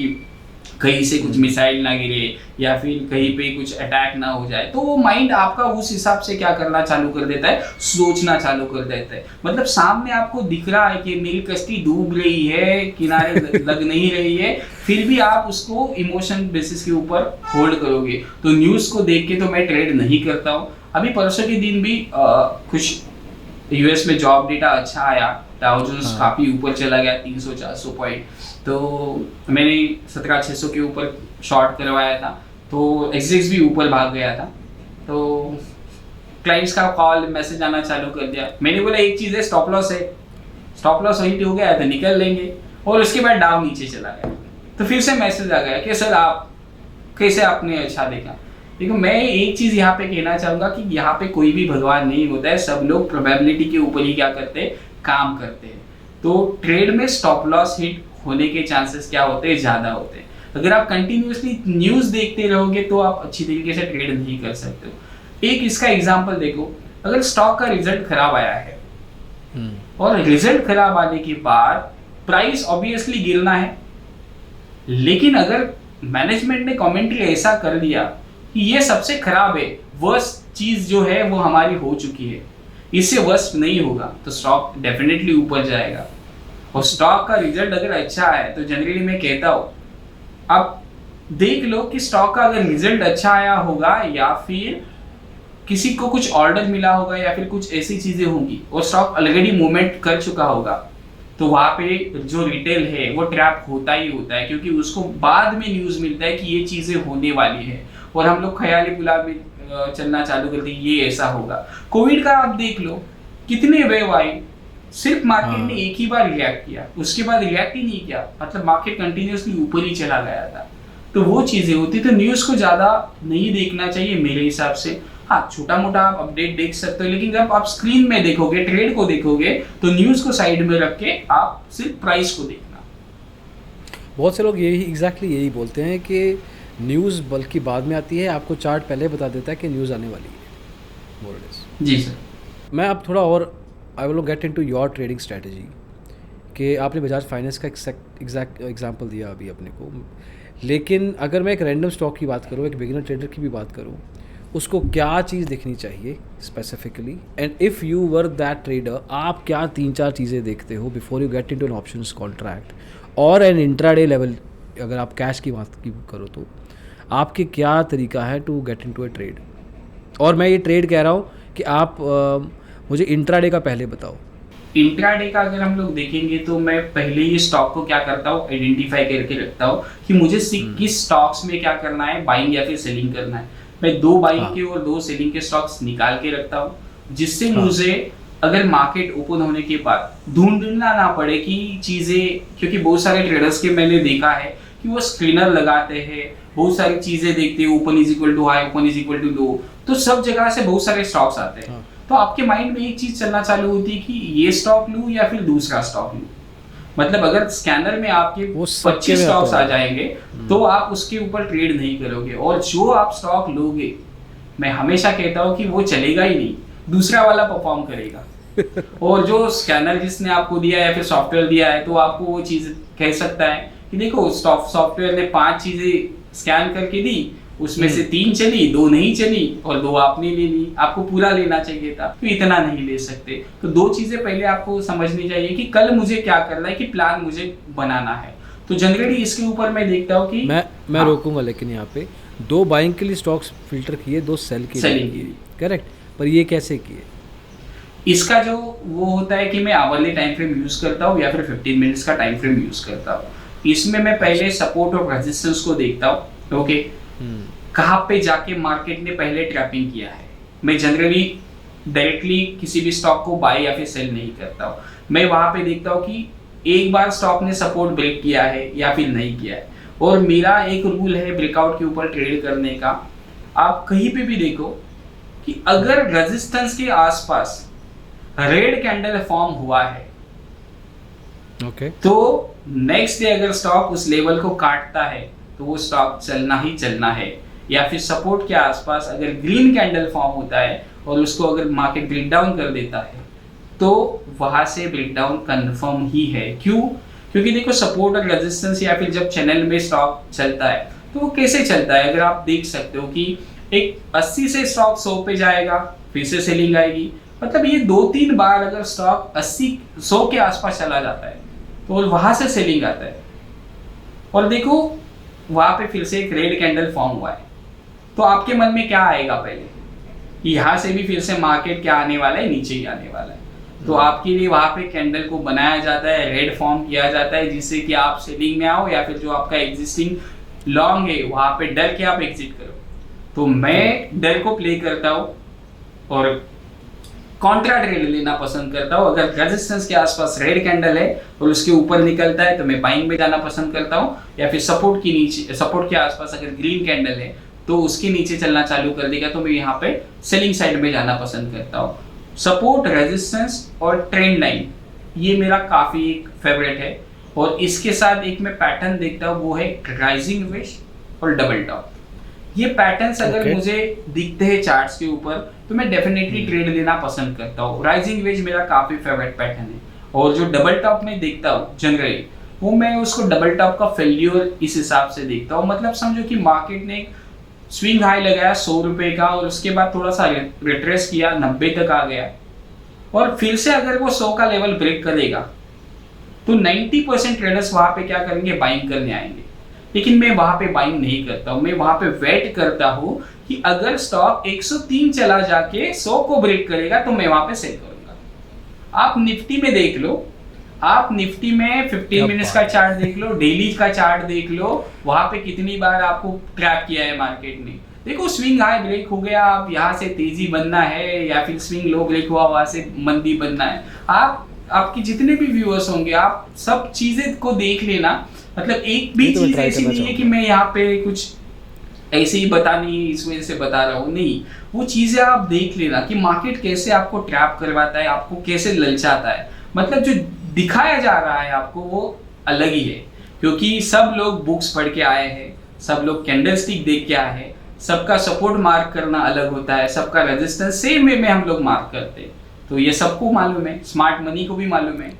कहीं से कुछ मिसाइल ना गिरे या फिर कहीं पे कुछ अटैक ना हो जाए, तो वो माइंड आपका उस हिसाब से क्या करना चालू कर देता है, सोचना चालू कर देता है। मतलब सामने आपको दिख रहा है कि मेरी कश्ती डूब रही है, किनारे लग नहीं रही है, फिर भी आप उसको इमोशन बेसिस के ऊपर होल्ड करोगे। तो न्यूज़ को देख के तो मैं ट्रेड नहीं करता हूँ। अभी परसों के दिन भी कुछ यूएस में जॉब डेटा अच्छा आया, डाउ जोन्स काफ़ी ऊपर चला गया 300-400 पॉइंट, तो मैंने 17,600 के ऊपर शॉर्ट करवाया था, तो एक्सिस भी ऊपर भाग गया था। तो क्लाइंट्स का कॉल मैसेज आना चालू कर दिया। मैंने बोला एक चीज़ है, स्टॉप लॉस है, स्टॉप लॉस हिट हो गया है तो निकल लेंगे, और उसके बाद डाउन नीचे चला गया। तो फिर से मैसेज आ गया कि सर आप कैसे आपने अच्छा देखा। देखो मैं एक चीज़ यहाँ पे कहना चाहूँगा कि यहाँ पे कोई भी भगवान नहीं होता है, सब लोग प्रोबेबिलिटी के ऊपर ही क्या करते हैं, काम करते हैं। तो ट्रेड में स्टॉप लॉस हिट होने के चांसेस क्या होते हैं, ज़्यादा होते हैं। अगर आप कंटिन्यूसली न्यूज़ देखते रहोगे तो आप अच्छी तरीके से ट्रेड नहीं कर सकते हो। एक इसका एग्जांपल देखो, अगर स्टॉक का रिजल्ट खराब आया है और रिजल्ट खराब आने के बाद प्राइस ऑब्वियसली गिरना है, लेकिन अगर मैनेजमेंट ने कमेंट्री ऐसा कर दिया कि ये सबसे खराब है, वर्स्ट चीज़ जो है वो हमारी हो चुकी है, इससे वर्स्ट नहीं होगा, तो स्टॉक डेफिनेटली ऊपर जाएगा। और स्टॉक का रिजल्ट अगर अच्छा है तो जनरली मैं कहता हूँ अब देख लो कि स्टॉक का अगर रिजल्ट अच्छा आया होगा या फिर किसी को कुछ ऑर्डर मिला होगा या फिर कुछ ऐसी चीजें होंगी और स्टॉक ऑलरेडी मूवमेंट कर चुका होगा, तो वहां पे जो रिटेल है वो ट्रैप होता ही होता है, क्योंकि उसको बाद में न्यूज मिलता है कि ये चीजें होने वाली है और हम लोग ख्याली गुलाब में चलना चालू कर दें ये ऐसा होगा। कोविड का आप देख लो कितने वेव आए, सिर्फ मार्केट ने एक ही बार रिएक्ट किया, उसके बाद रिएक्ट ही नहीं किया, मतलब मार्केट कंटिन्यूसली ऊपर ही चला गया था। तो वो चीजें होती, तो न्यूज को ज्यादा नहीं देखना चाहिए मेरे हिसाब से। हाँ, छोटा मोटा आप अपडेट देख सकते हो, लेकिन जब आप स्क्रीन में देखोगे, ट्रेड को देखोगे, तो न्यूज को साइड में रख के आप सिर्फ प्राइस को देखना। बहुत से लोग यही बोलते हैं कि न्यूज़ बल्कि बाद में आती है, आपको चार्ट पहले बता देता है कि न्यूज़ आने वाली है, मोर और लेस। जी सर। मैं अब थोड़ा और I will get into your trading strategy कि आपने बजाज फाइनेंस का एग्जैक्ट एग्जांपल दिया अभी अपने को, लेकिन अगर मैं एक रैंडम स्टॉक की बात करूँ, एक बिगिनर ट्रेडर की भी बात करूँ, उसको क्या चीज़ देखनी चाहिए specifically, and if you were that trader, आप क्या 3-4 चीज़ें देखते हो before you get into an options contract और एन इंट्राडे लेवल? अगर आप कैश की बात की करो तो आपके क्या तरीका है to get into a trade? और मैं ये ट्रेड कह रहा हूँ कि आप मुझे इंट्राडे का पहले बताओ। इंट्राडे का अगर हम लोग देखेंगे तो मैं पहले ही स्टॉक को क्या करता हूँ, आइडेंटिफाई करके रखता हूँ कि मुझे किस स्टॉक्स में क्या करना है, बाइंग या फिर सेलिंग करना है। मैं 2 बाइंग के और 2 सेलिंग के स्टॉक्स निकाल के रखता हूँ, जिससे मुझे अगर मार्केट ओपन होने के बाद ढूंढना ना पड़े कि चीजें, क्योंकि बहुत सारे ट्रेडर्स के मैंने देखा है कि वो स्क्रीनर लगाते हैं, बहुत सारी चीजें देखते हैं, open is equal to high, open is equal to low, तो सब जगह से बहुत सारे स्टॉक्स आते हैं। तो आपके माइंड में एक चीज चलना चालू होती है कि ये स्टॉक लूं या फिर दूसरा स्टॉक लूं। मतलब अगर स्कैनर में आपके 25 स्टॉक्स आ जाएंगे तो आप उसके ऊपर ट्रेड नहीं करोगे, और जो आप स्टॉक लोगे मैं हमेशा कहता हूं कि वो चलेगा ही नहीं, दूसरा वाला परफॉर्म करेगा। और जो स्कैनर जिसने आपको दिया है या फिर सॉफ्टवेयर दिया है, तो आपको वो चीज कह सकता है कि देखो सॉफ्टवेयर ने 5 चीजें स्कैन करके दी, उसमें से 3 चली, 2 नहीं चली और 2 आपने ले ली, आपको पूरा लेना चाहिए था, तो इतना नहीं ले सकते। तो 2 चीजें पहले आपको समझनी चाहिए कि कल मुझे क्या करना है, कि प्लान मुझे बनाना है। तो जनरली इसके ऊपर मैं देखता हूँ कि मैं रोकूंगा, लेकिन यहाँ पे 2 बाइंग के लिए स्टॉक्स फिल्टर किए, 2 सेल के लिए किए, करेक्ट, पर ये कैसे किए? इसका जो वो होता है कि मैं आवरली टाइम फ्रेम यूज करता हूँ या फिर 15 मिनट्स का टाइम फ्रेम यूज करता हूँ। इसमें मैं पहले सपोर्ट और रेजिस्टेंस को देखता हूँ, ओके, कहाँ पे जाके मार्केट ने पहले ट्रैपिंग किया है। मैं जनरली डायरेक्टली किसी भी स्टॉक को बाय या फिर सेल नहीं करता हूँ, मैं वहां पे देखता हूँ कि एक बार स्टॉक ने सपोर्ट ब्रेक किया है या फिर नहीं किया है। और मेरा एक रूल है ब्रेकआउट के ऊपर ट्रेड करने का, आप कहीं पे भी देखो कि अगर रेजिस्टेंस के आसपास रेड कैंडल फॉर्म हुआ है, ओके, तो नेक्स्ट डे अगर स्टॉक उस लेवल को काटता है तो वो स्टॉक चलना ही चलना है। या फिर सपोर्ट के आसपास अगर ग्रीन कैंडल फॉर्म होता है और उसको अगर मार्केट ब्रेक डाउन कर देता है तो वहां से ब्रेक डाउन कंफर्म ही है। क्यों? क्योंकि देखो सपोर्ट और रेजिस्टेंस या फिर जब चैनल में स्टॉक चलता है तो वो कैसे चलता है, अगर आप देख सकते हो कि एक 80 से स्टॉक 100 पे जाएगा, फिर से सेलिंग आएगी, मतलब ये 2-3 बार अगर स्टॉक 80-100 के आसपास चला जाता है तो वहां से सेलिंग आता है। और देखो वहां पे फिर से एक रेड कैंडल फॉर्म हुआ है, तो आपके मन में क्या आएगा पहले, यहाँ से भी फिर से मार्केट क्या आने वाला है, नीचे ही आने वाला है। तो आपके लिए वहां पे कैंडल को बनाया जाता है, रेड फॉर्म किया जाता है, जिससे कि आप सेलिंग में आओ या फिर जो आपका एग्जिस्टिंग लॉन्ग है वहां पे डर के आप एग्जिट करो। तो मैं डर को प्ले करता हूँ और कॉन्ट्रा ट्रेड लेना पसंद करता हूँ। अगर रेजिस्टेंस के आसपास रेड कैंडल है और उसके ऊपर निकलता है तो मैं बाइंग में जाना पसंद करता हूँ, या फिर सपोर्ट के आसपास अगर ग्रीन कैंडल है तो उसके नीचे चलना चालू कर देगा तो मैं यहाँ पे सेलिंग साइड में जाना पसंद करता हूँ। सपोर्ट, रेजिस्टेंस और ट्रेंड लाइन ये मेरा काफी एक फेवरेट है। और इसके साथ एक मैं पैटर्न देखता हूँ, वो है राइजिंग वेज और डबल टॉप। ये पैटर्न्स अगर मुझे दिखते हैं चार्ट्स के ऊपर तो मैं डेफिनेटली ट्रेड लेना पसंद करता हूँ। राइजिंग वेज मेरा काफी फेवरेट पैटर्न है, और जो डबल टॉप में देखता हूँ जनरली वो मैं उसको डबल टॉप का फेल्यूर इस हिसाब से देखता हूँ। मतलब समझो कि मार्केट ने स्विंग हाई लगाया 100 रुपए का और उसके बाद थोड़ा सा रिट्रेस किया, 90 तक आ गया, और फिर से अगर वो 100 का लेवल ब्रेक करेगा तो 90% ट्रेडर्स वहां पे क्या करेंगे, बाइंग करने आएंगे। लेकिन मैं वहां पे बाइंग नहीं करता हूं, मैं वहां पे वेट करता हूं कि अगर स्टॉक 103 चला जाके 100 को ब्रेक करेगा तो मैं वहां पे सेल करूंगा। आप निफ्टी में देख लो, आप निफ्टी में 15 मिनट्स का चार्ट देख लो, डेली का चार्ट देख लो, वहां पे कितनी बार आपको ट्रैप किया है मार्केट ने। देखो स्विंग हाई ब्रेक हो गया, आप यहाँ से तेजी बनना है, या फिर स्विंग लो ब्रेक हुआ वहां से मंदी बनना है। आप आपके जितने भी व्यूअर्स होंगे आप सब चीजें को देख लेना। मतलब एक भी चीज ऐसी नहीं है कि मैं यहाँ पे कुछ ऐसे ही बतानी इस वजह से बता रहा हूँ, नहीं, वो चीजें आप देख लेना कि मार्केट कैसे आपको ट्रैप करवाता है, आपको कैसे ललचाता है। मतलब जो दिखाया जा रहा है आपको वो अलग ही है, क्योंकि सब लोग बुक्स पढ़ के आए हैं, सब लोग कैंडलस्टिक देख के आए हैं, सबका सपोर्ट मार्क करना अलग होता है, सबका रेजिस्टेंस सेम वे में हम लोग मार्क करते हैं। तो ये सबको मालूम है, स्मार्ट मनी को भी मालूम है।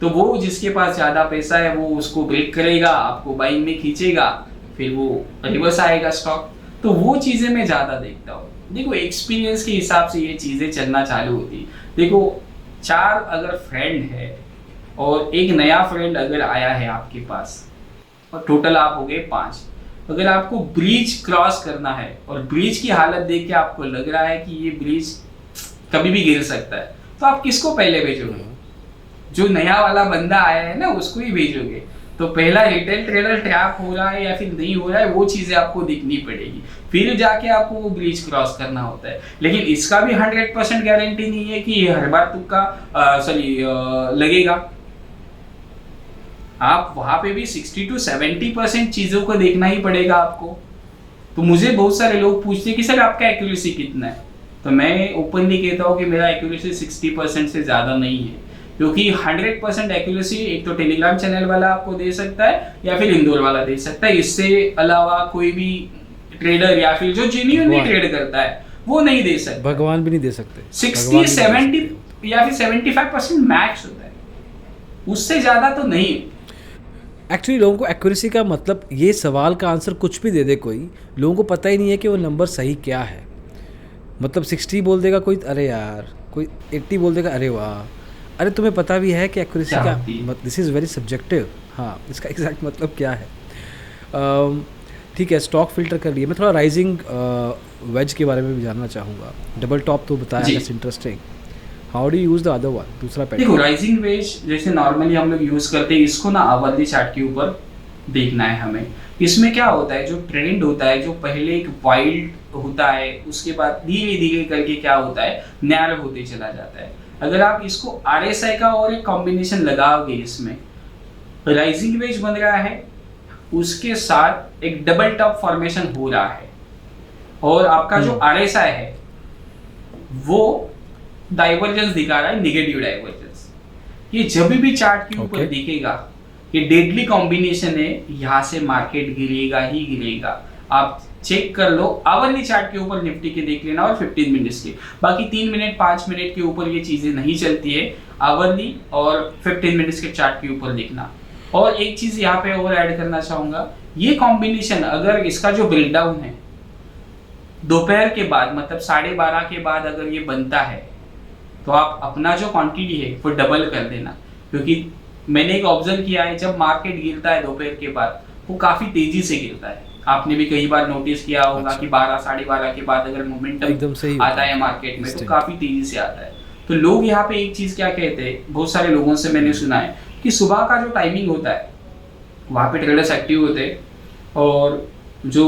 तो वो जिसके पास ज्यादा पैसा है वो उसको ब्रेक करेगा, आपको बाइंग में खींचेगा, फिर वो रिवर्स आएगा स्टॉक। तो वो चीजें मैं ज्यादा देखता हूँ। देखो एक्सपीरियंस के हिसाब से ये चीजें चलना चालू होती। देखो 4 अगर फ्रेंड है और एक नया फ्रेंड अगर आया है आपके पास और टोटल आप हो गए 5, अगर आपको ब्रिज क्रॉस करना है और ब्रिज की हालत देख के आपको लग रहा है कि ये ब्रिज कभी भी गिर सकता है, तो आप किसको पहले भेजोगे? जो नया वाला बंदा आया है ना उसको ही भेजोगे। तो पहला रिटेल ट्रेडर ट्रैप हो रहा है या फिर नहीं हो रहा है, वो चीजें आपको दिखनी पड़ेगी, फिर जाके आपको वो ब्रिज क्रॉस करना होता है। लेकिन इसका भी 100% गारंटी नहीं है कि हर बार तुक्का लगेगा। आप वहां पे भी 60 to 70% चीजों को देखना ही पड़ेगा आपको। तो मुझे बहुत सारे लोग पूछते हैं कि सर आपका एक्यूरेसी कितना है, तो मैं ओपनली कहता हूँ कि मेरा एक्यूरेसी 60% से ज्यादा नहीं है, क्योंकि 100% एक्यूरेसी एक तो टेलीग्राम चैनल वाला आपको दे सकता है या फिर इंदौर वाला दे सकता है। इससे अलावा कोई भी ट्रेडर या फिर जो जेन्युइनली ट्रेड करता है वो नहीं दे सकता। भगवान भी नहीं दे सकते। 60, 70 या फिर 75% मैक्स होता है, उससे ज्यादा तो नहीं। एक्चुअली लोगों को एक्यूरेसी का मतलब, ये सवाल का आंसर कुछ भी दे दे कोई, लोगों को पता ही नहीं है कि वो नंबर सही क्या है। मतलब 60 बोल देगा कोई, अरे यार, कोई 80 बोल देगा, अरे वाह। अरे तुम्हें पता भी है कि एक्यूरेसी का दिस इज़ वेरी सब्जेक्टिव। हाँ, इसका एग्जैक्ट मतलब क्या है। ठीक है, स्टॉक फिल्टर कर लिए। मैं थोड़ा राइजिंग वेज के बारे में भी जानना चाहूँगा। डबल टॉप तो बताया, that's interesting. How do use the other one, दूसरा पैटर्न? देखो राइजिंग वेज जैसे नॉर्मली हम लोग यूज करते हैं, इसको ना आवरली चार्ट के ऊपर देखना है हमें। इसमें क्या होता है, जो ट्रेंड होता है, जो पहले एक वाइल्ड होता है, उसके बाद धीरे धीरे करके क्या होता है, नैरो होते चला जाता है। अगर आप इसको RSI का और एक कॉम्बिनेशन लगाओगे, इसमें राइजिंग वेज बन रहा है, उसके साथ एक डबल टॉप फॉर्मेशन हो रहा है, और आपका जो RSI है वो डाइवर्जेंस दिखा रहा है, नेगेटिव डाइवर्जेंस। ये जब भी चार्ट के ऊपर दिखेगा, ये डेडली कॉम्बिनेशन है, यहाँ से मार्केट गिरेगा ही गिरेगा। आप चेक कर लो, आवरली चार्ट के ऊपर निफ्टी के देख लेना और 15 मिनट्स के, बाकी 3 मिनट 5 मिनट के ऊपर ये चीजें नहीं चलती है। आवरली और 15 मिनट्स के चार्ट के ऊपर देखना। और एक चीज यहाँ पे और ऐड करना चाहूंगा, ये कॉम्बिनेशन अगर इसका जो ब्रेकडाउन है दोपहर के बाद, मतलब 12:30 के बाद अगर ये बनता है, तो आप अपना जो क्वांटिटी है वो डबल कर देना। क्योंकि मैंने एक ऑब्जर्व किया है, जब मार्केट गिरता है दोपहर के बाद, वो काफी तेजी से गिरता है। आपने भी कई बार नोटिस किया होगा कि 12, 12:30 के बाद अगर मोमेंटम एकदम सही आता है मार्केट में, तो काफी तेजी से आता है। तो लोग यहाँ पे एक चीज क्या कहते हैं, बहुत सारे लोगों से मैंने सुना है कि सुबह का जो टाइमिंग होता है वहाँ पे ट्रेडर्स एक्टिव होते हैं, और जो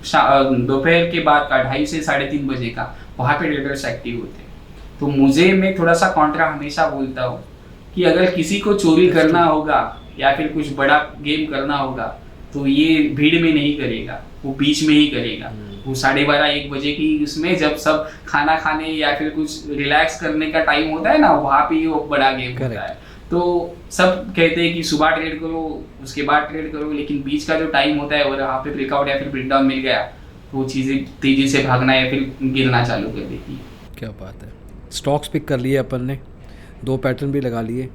दोपहर के बाद का 2:30 से 3:30 बजे का, वहाँ पे ट्रेडर्स एक्टिव होते हैं। तो मैं थोड़ा सा कॉन्ट्रा हमेशा बोलता हूँ कि अगर किसी को चोरी करना होगा या फिर कुछ बड़ा गेम करना होगा, तो ये भीड़ में नहीं करेगा, वो बीच में ही करेगा। वो 12:30-1 बजे की उसमें, जब सब खाना खाने या फिर कुछ रिलैक्स करने का टाइम होता है ना, वहाँ पे वो बड़ा गेम होता है। तो सब कहते हैं कि सुबह ट्रेड करो, उसके बाद ट्रेड करो, लेकिन बीच का जो टाइम होता है, और वहाँ पे ब्रेकआउट या फिर ब्रेकडाउन मिल गया, तो वो चीज़ें तेजी से भागना या फिर गिरना चालू कर देती है। क्या बात है। स्टॉक्स पिक कर लिए अपन ने, 2 पैटर्न भी लगा लिए,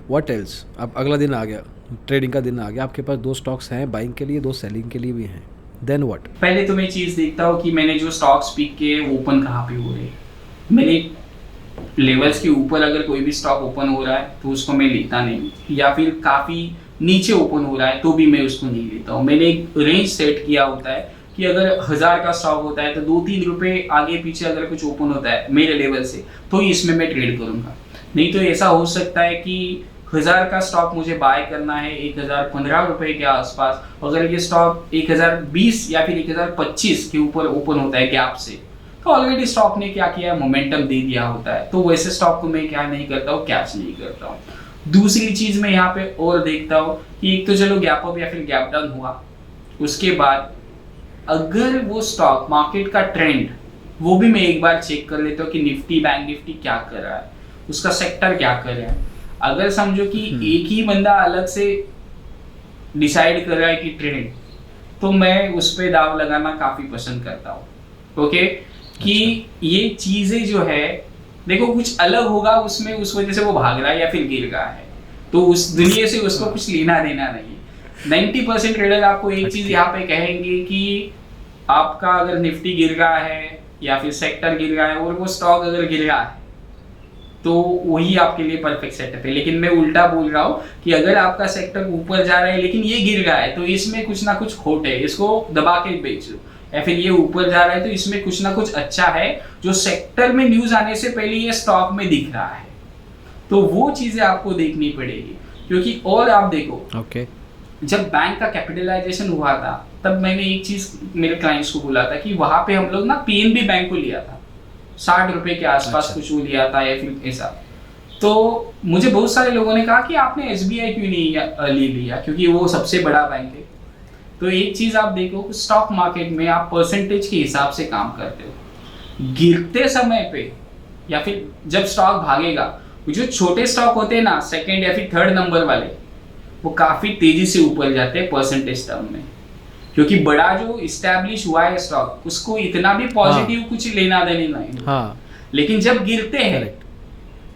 व्हाट एल्स? अब अगला दिन आ गया, ट्रेडिंग का दिन आ गया, आपके पास 2 स्टॉक्स हैं बाइंग के लिए, 2 सेलिंग के लिए भी हैं, देन व्हाट? पहले तो मैं चीज़ देखता हूँ कि मैंने जो स्टॉक्स पिक किए ओपन कहाँ पे हो रहे हैं। मैंने लेवल्स के ऊपर अगर कोई भी स्टॉक ओपन हो रहा है तो उसको मैं लेता नहीं, या फिर काफ़ी नीचे ओपन हो रहा है तो भी मैं उसको नहीं लेता हूँ। मैंने एक रेंज सेट किया होता है कि अगर 1000 का स्टॉक होता है तो 2-3 रुपए आगे पीछे अगर कुछ ओपन होता है मेरे लेवल से तो ही इसमें मैं ट्रेड करूँगा। नहीं तो ऐसा हो सकता है कि 1000 का स्टॉक मुझे बाय करना है 1015 रुपए के आसपास, अगर ये स्टॉक 1020 या फिर 1025 के ऊपर ओपन होता है गैप से, तो ऑलरेडी स्टॉक ने क्या किया है, मोमेंटम दे दिया होता है, तो वैसे स्टॉक को मैं क्या नहीं करता हूँ, कैच नहीं करता हूँ। दूसरी चीज मैं यहाँ पे और देखता हूँ कि एक तो चलो गैप अप या फिर गैप डाउन हुआ, उसके बाद अगर वो स्टॉक मार्केट का ट्रेंड वो भी मैं एक बार चेक कर लेता हूँ कि निफ्टी बैंक निफ्टी क्या कर रहा है, उसका सेक्टर क्या कर रहा है। अगर समझो कि एक ही बंदा अलग से डिसाइड कर रहा है कि ट्रेंड, तो मैं उस पर दाव लगाना काफी पसंद करता हूँ। ओके, कि ये चीजें जो है देखो कुछ अलग होगा उसमें, उस वजह से वो भाग रहा है या फिर गिर रहा है, तो उस दुनिया से उसको कुछ लेना देना नहीं है। 90% ट्रेडर आपको एक चीज यहाँ पे कहेंगे कि आपका अगर निफ्टी गिर रहा है या फिर सेक्टर गिर रहा है और वो स्टॉक अगर गिर रहा है तो वही आपके लिए परफेक्ट सेटअप है। लेकिन मैं उल्टा बोल रहा हूँ कि अगर आपका सेक्टर ऊपर जा रहा है लेकिन ये गिर रहा है तो इसमें कुछ ना कुछ खोट है, इसको दबा के बेच लो। या फिर ये ऊपर जा रहा है तो इसमें कुछ ना कुछ अच्छा है जो सेक्टर में न्यूज आने से पहले ये स्टॉक में दिख रहा है, तो वो चीजें आपको देखनी पड़ेगी। क्योंकि और आप देखो जब बैंक का कैपिटलाइजेशन हुआ था तब मैंने एक चीज मेरे क्लाइंट्स को बोला था कि वहां पे हम लोग ना पीएनबी बैंक को लिया था, 60 रुपए के आसपास कुछ वो लिया था या फिर ऐसा। तो मुझे बहुत सारे लोगों ने कहा कि आपने एसबीआई क्यों नहीं ले लिया, क्योंकि वो सबसे बड़ा बैंक है। तो एक चीज आप देखो, स्टॉक मार्केट में आप परसेंटेज के हिसाब से काम करते हो। गिरते समय पे या फिर जब स्टॉक भागेगा, जो छोटे स्टॉक होते हैं ना, सेकंड या फिर थर्ड नंबर वाले, वो काफी तेजी से ऊपर जाते हैं परसेंटेज टर्म में, क्योंकि बड़ा जो इस्टेब्लिश हुआ है स्टॉक उसको इतना भी पॉजिटिव कुछ लेना देना नहीं। लेकिन जब गिरते हैं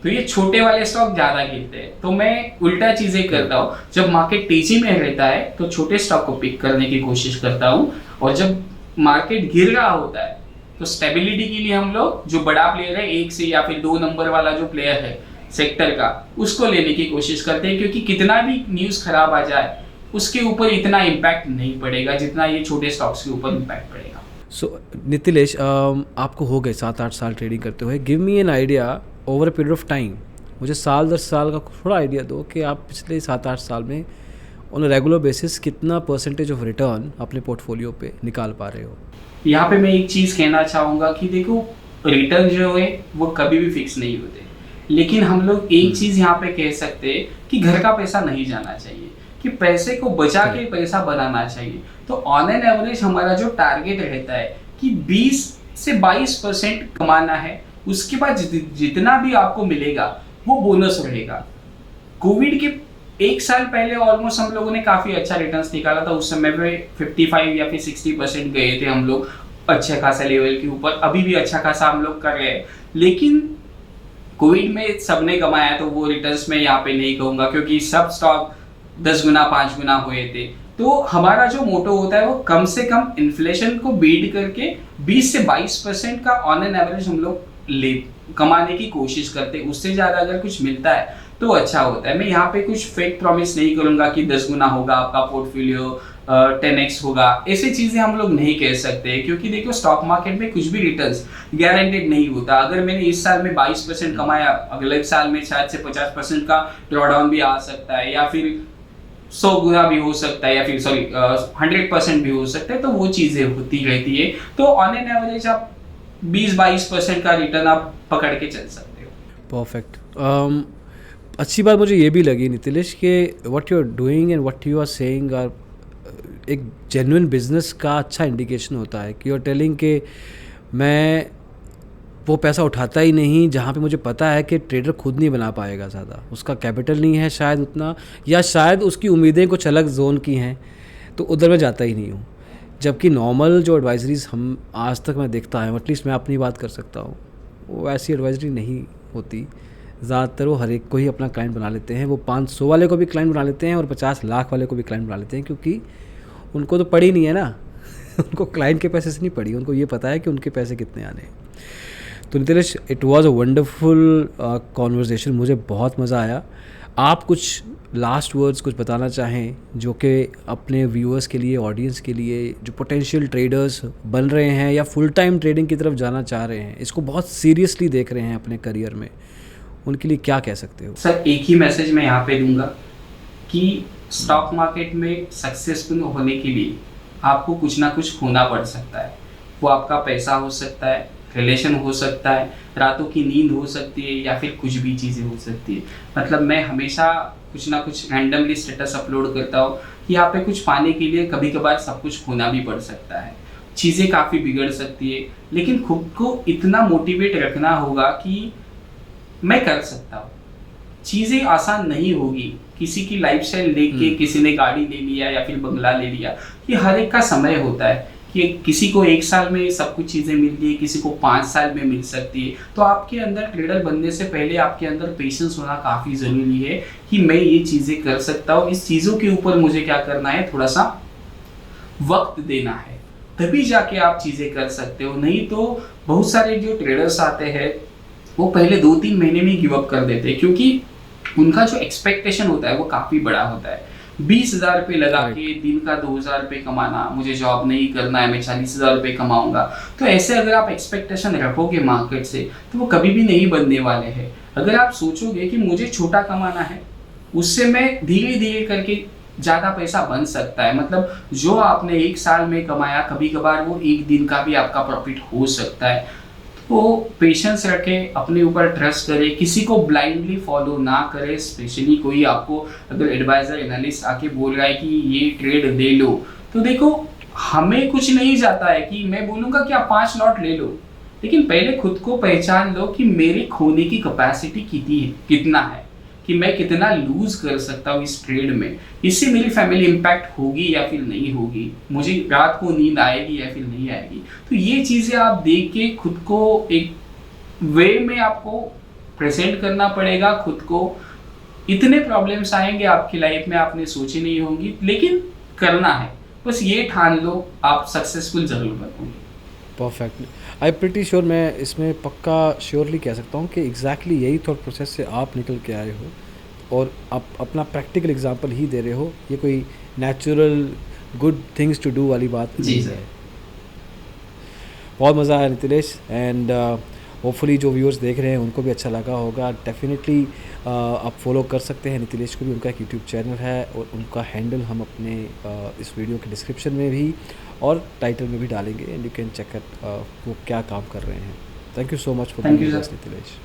तो ये छोटे वाले स्टॉक ज्यादा गिरते हैं। तो मैं उल्टा चीजें करता हूँ, जब मार्केट तेजी में रहता है तो छोटे स्टॉक को पिक करने की कोशिश करता हूँ, और जब मार्केट गिर रहा होता है तो स्टेबिलिटी के लिए हम लोग जो बड़ा प्लेयर है, 1 से या फिर 2 नंबर वाला जो प्लेयर है सेक्टर का, उसको लेने की कोशिश करते हैं, क्योंकि कितना भी न्यूज खराब आ जाए उसके ऊपर इतना इम्पैक्ट नहीं पड़ेगा जितना ये छोटे स्टॉक्स के ऊपर इम्पैक्ट पड़ेगा। सो नितिलेश, आपको हो गए 7-8 साल ट्रेडिंग करते हुए। Give me an idea over a period of time, मुझे साल 10 साल का थोड़ा आइडिया दो कि आप पिछले 7-8 साल में ऑन रेगुलर बेसिस कितना परसेंटेज ऑफ रिटर्न अपने पोर्टफोलियो पे निकाल पा रहे हो। यहाँ पे मैं एक चीज़ कहना चाहूँगा कि देखो रिटर्न जो है वो कभी भी फिक्स नहीं होते, लेकिन हम लोग एक चीज़ यहाँ पे कह सकते हैं कि घर का पैसा नहीं जाना चाहिए, कि पैसे को बचा के पैसा बनाना चाहिए। तो ऑन एन एवरेज हमारा जो टारगेट रहता है कि 20 से 22% कमाना है, उसके बाद जितना भी आपको मिलेगा वो बोनस रहेगा। कोविड के 1 साल पहले ऑलमोस्ट हम लोगों ने काफी अच्छा रिटर्न्स निकाला था, उस समय पे 55 या फिर 60% गए थे हम लोग अच्छे खासा लेवल के ऊपर। अभी भी अच्छा खासा हम लोग कर रहे हैं, लेकिन कोविड में सबने कमाया तो वो रिटर्न्स में यहाँ पे नहीं कहूँगा, क्योंकि सब स्टॉक 10 गुना 5 गुना हुए थे। तो हमारा जो मोटो होता है वो कम से कम इन्फ्लेशन को बीट करके 20 से 22% का ऑन एन एवरेज हम लोग कमाने की कोशिश करते हैं। उससे ज्यादा अगर कुछ मिलता है तो अच्छा होता है। मैं यहाँ पे कुछ फेक प्रॉमिस नहीं करूंगा कि 10 गुना होगा आपका पोर्टफोलियो, 10x होगा, ऐसी चीजें हम लोग नहीं कह सकते, क्योंकि देखो स्टॉक मार्केट में कुछ भी रिटर्न्स गारंटेड नहीं होता। अगर मैंने इस साल में 22% कमाया, अगले साल में शायद से 50% का ड्रॉडाउन भी आ सकता है, या फिर 100 गुना भी हो सकता है, या फिर 100% भी हो सकता है। तो वो चीजें होती रहती है। तो ऑन एन एवरेज आप 20-22% का रिटर्न आप पकड़ के चल सकते हो। परफेक्ट। अच्छी बात मुझे ये भी लगी नितिलेश कि what you are doing and what you are saying are एक जेन्युइन बिजनेस का अच्छा इंडिकेशन होता है कि यू आर टेलिंग कि मैं वो पैसा उठाता ही नहीं जहाँ पे मुझे पता है कि ट्रेडर खुद नहीं बना पाएगा, ज़्यादा उसका कैपिटल नहीं है शायद उतना, या शायद उसकी उम्मीदें कुछ अलग जोन की हैं, तो उधर मैं जाता ही नहीं हूँ। जबकि नॉर्मल जो एडवाइजरीज हम आज तक मैं देखता हूँ, एटलीस्ट मैं अपनी बात कर सकता हूँ, वो ऐसी एडवाइजरी नहीं होती। ज़्यादातर वो हर एक को ही अपना क्लाइंट बना लेते हैं। वो 500 वाले को भी क्लाइंट बना लेते हैं और 50 लाख वाले को भी क्लाइंट बना लेते हैं, क्योंकि उनको तो पड़ी नहीं है ना उनको क्लाइंट के पैसे से नहीं पड़ी, उनको ये पता है कि उनके पैसे कितने आने हैं। तो Nitilesh, it was a wonderful conversation, मुझे बहुत मज़ा आया। आप कुछ लास्ट वर्ड्स कुछ बताना चाहें जो कि अपने व्यूअर्स के लिए, ऑडियंस के लिए, जो पोटेंशियल ट्रेडर्स बन रहे हैं या फुल टाइम ट्रेडिंग की तरफ जाना चाह रहे हैं, इसको बहुत सीरियसली देख रहे हैं अपने करियर में, उनके लिए क्या कह सकते हो? सर एक ही मैसेज मैं यहाँ पे दूंगा कि स्टॉक मार्केट में सक्सेसफुल होने के लिए आपको कुछ ना कुछ खोना पड़ सकता है। वो आपका पैसा हो सकता है, रिलेशन हो सकता है, रातों की नींद हो सकती है, या फिर कुछ भी चीज़ें हो सकती है। मतलब मैं हमेशा कुछ ना कुछ रैंडमली स्टेटस अपलोड करता हूँ कि यहाँ पे कुछ पाने के लिए कभी कभार सब कुछ खोना भी पड़ सकता है, चीज़ें काफ़ी बिगड़ सकती है, लेकिन खुद को इतना मोटिवेट रखना होगा कि मैं कर सकता हूँ। चीज़ें आसान नहीं होगी, किसी की लाइफस्टाइल देख के किसी ने गाड़ी ले लिया या फिर बंगला ले लिया, कि हर एक का समय होता है कि किसी को 1 साल में सब कुछ चीज़ें मिलती है, किसी को 5 साल में मिल सकती है। तो आपके अंदर ट्रेडर बनने से पहले आपके अंदर पेशेंस होना काफ़ी ज़रूरी है कि मैं ये चीज़ें कर सकता हूँ, इस चीज़ों के ऊपर मुझे क्या करना है, थोड़ा सा वक्त देना है, तभी जाके आप चीज़ें कर सकते हो। नहीं तो बहुत सारे जो ट्रेडर्स आते हैं वो पहले 2-3 महीने में गिव अप कर देते हैं, क्योंकि उनका जो एक्सपेक्टेशन होता है वो काफ़ी बड़ा होता है। 20,000 रुपये लगा के दिन का 2,000 रुपये कमाना, मुझे जॉब नहीं करना है, मैं 40,000 रुपये कमाऊंगा। तो ऐसे अगर आप एक्सपेक्टेशन रखोगे मार्केट से तो वो कभी भी नहीं बनने वाले हैं। अगर आप सोचोगे कि मुझे छोटा कमाना है, उससे मैं धीरे धीरे करके ज़्यादा पैसा बन सकता है। मतलब जो आपने 1 साल में कमाया, कभी कभार वो 1 दिन का भी आपका प्रॉफिट हो सकता है। तो पेशेंस रखें, अपने ऊपर ट्रस्ट करें, किसी को ब्लाइंडली फॉलो ना करें। स्पेशली कोई आपको अगर एडवाइजर एनालिस्ट आके बोल रहा है कि ये ट्रेड ले लो, तो देखो हमें कुछ नहीं जाता है कि मैं बोलूँगा कि आप 5 लॉट ले लो, लेकिन पहले खुद को पहचान लो कि मेरी खोने की कैपेसिटी कितना है, कि मैं कितना लूज कर सकता हूँ इस ट्रेड में, इससे मेरी फैमिली इम्पैक्ट होगी या फिर नहीं होगी, मुझे रात को नींद आएगी या फिर नहीं आएगी। तो ये चीज़ें आप देख के खुद को एक वे में आपको प्रेजेंट करना पड़ेगा खुद को। इतने प्रॉब्लम्स आएंगे आपकी लाइफ में, आपने सोची नहीं होंगी, लेकिन करना है, बस ये ठान लो, आप सक्सेसफुल जरूर बनोगे। परफेक्ट। आई प्रिटी श्योर, मैं इसमें पक्का श्योरली कह सकता हूँ कि एग्जैक्टली यही थॉट प्रोसेस से आप निकल के आए हो और आप अपना प्रैक्टिकल एग्जांपल ही दे रहे हो। ये कोई natural good things to do वाली बात नहीं है। बहुत मज़ा आया नितिलेश, एंड होपफुली जो व्यूअर्स देख रहे हैं उनको भी अच्छा लगा होगा। डेफिनेटली आप फॉलो कर सकते हैं नितिलेश को भी, उनका एक यूट्यूब चैनल है और उनका हैंडल हम अपने इस वीडियो के डिस्क्रिप्शन में भी और टाइटल में भी डालेंगे, and you can check it वो क्या काम कर रहे हैं। Thank you so much for being with us Nitilesh.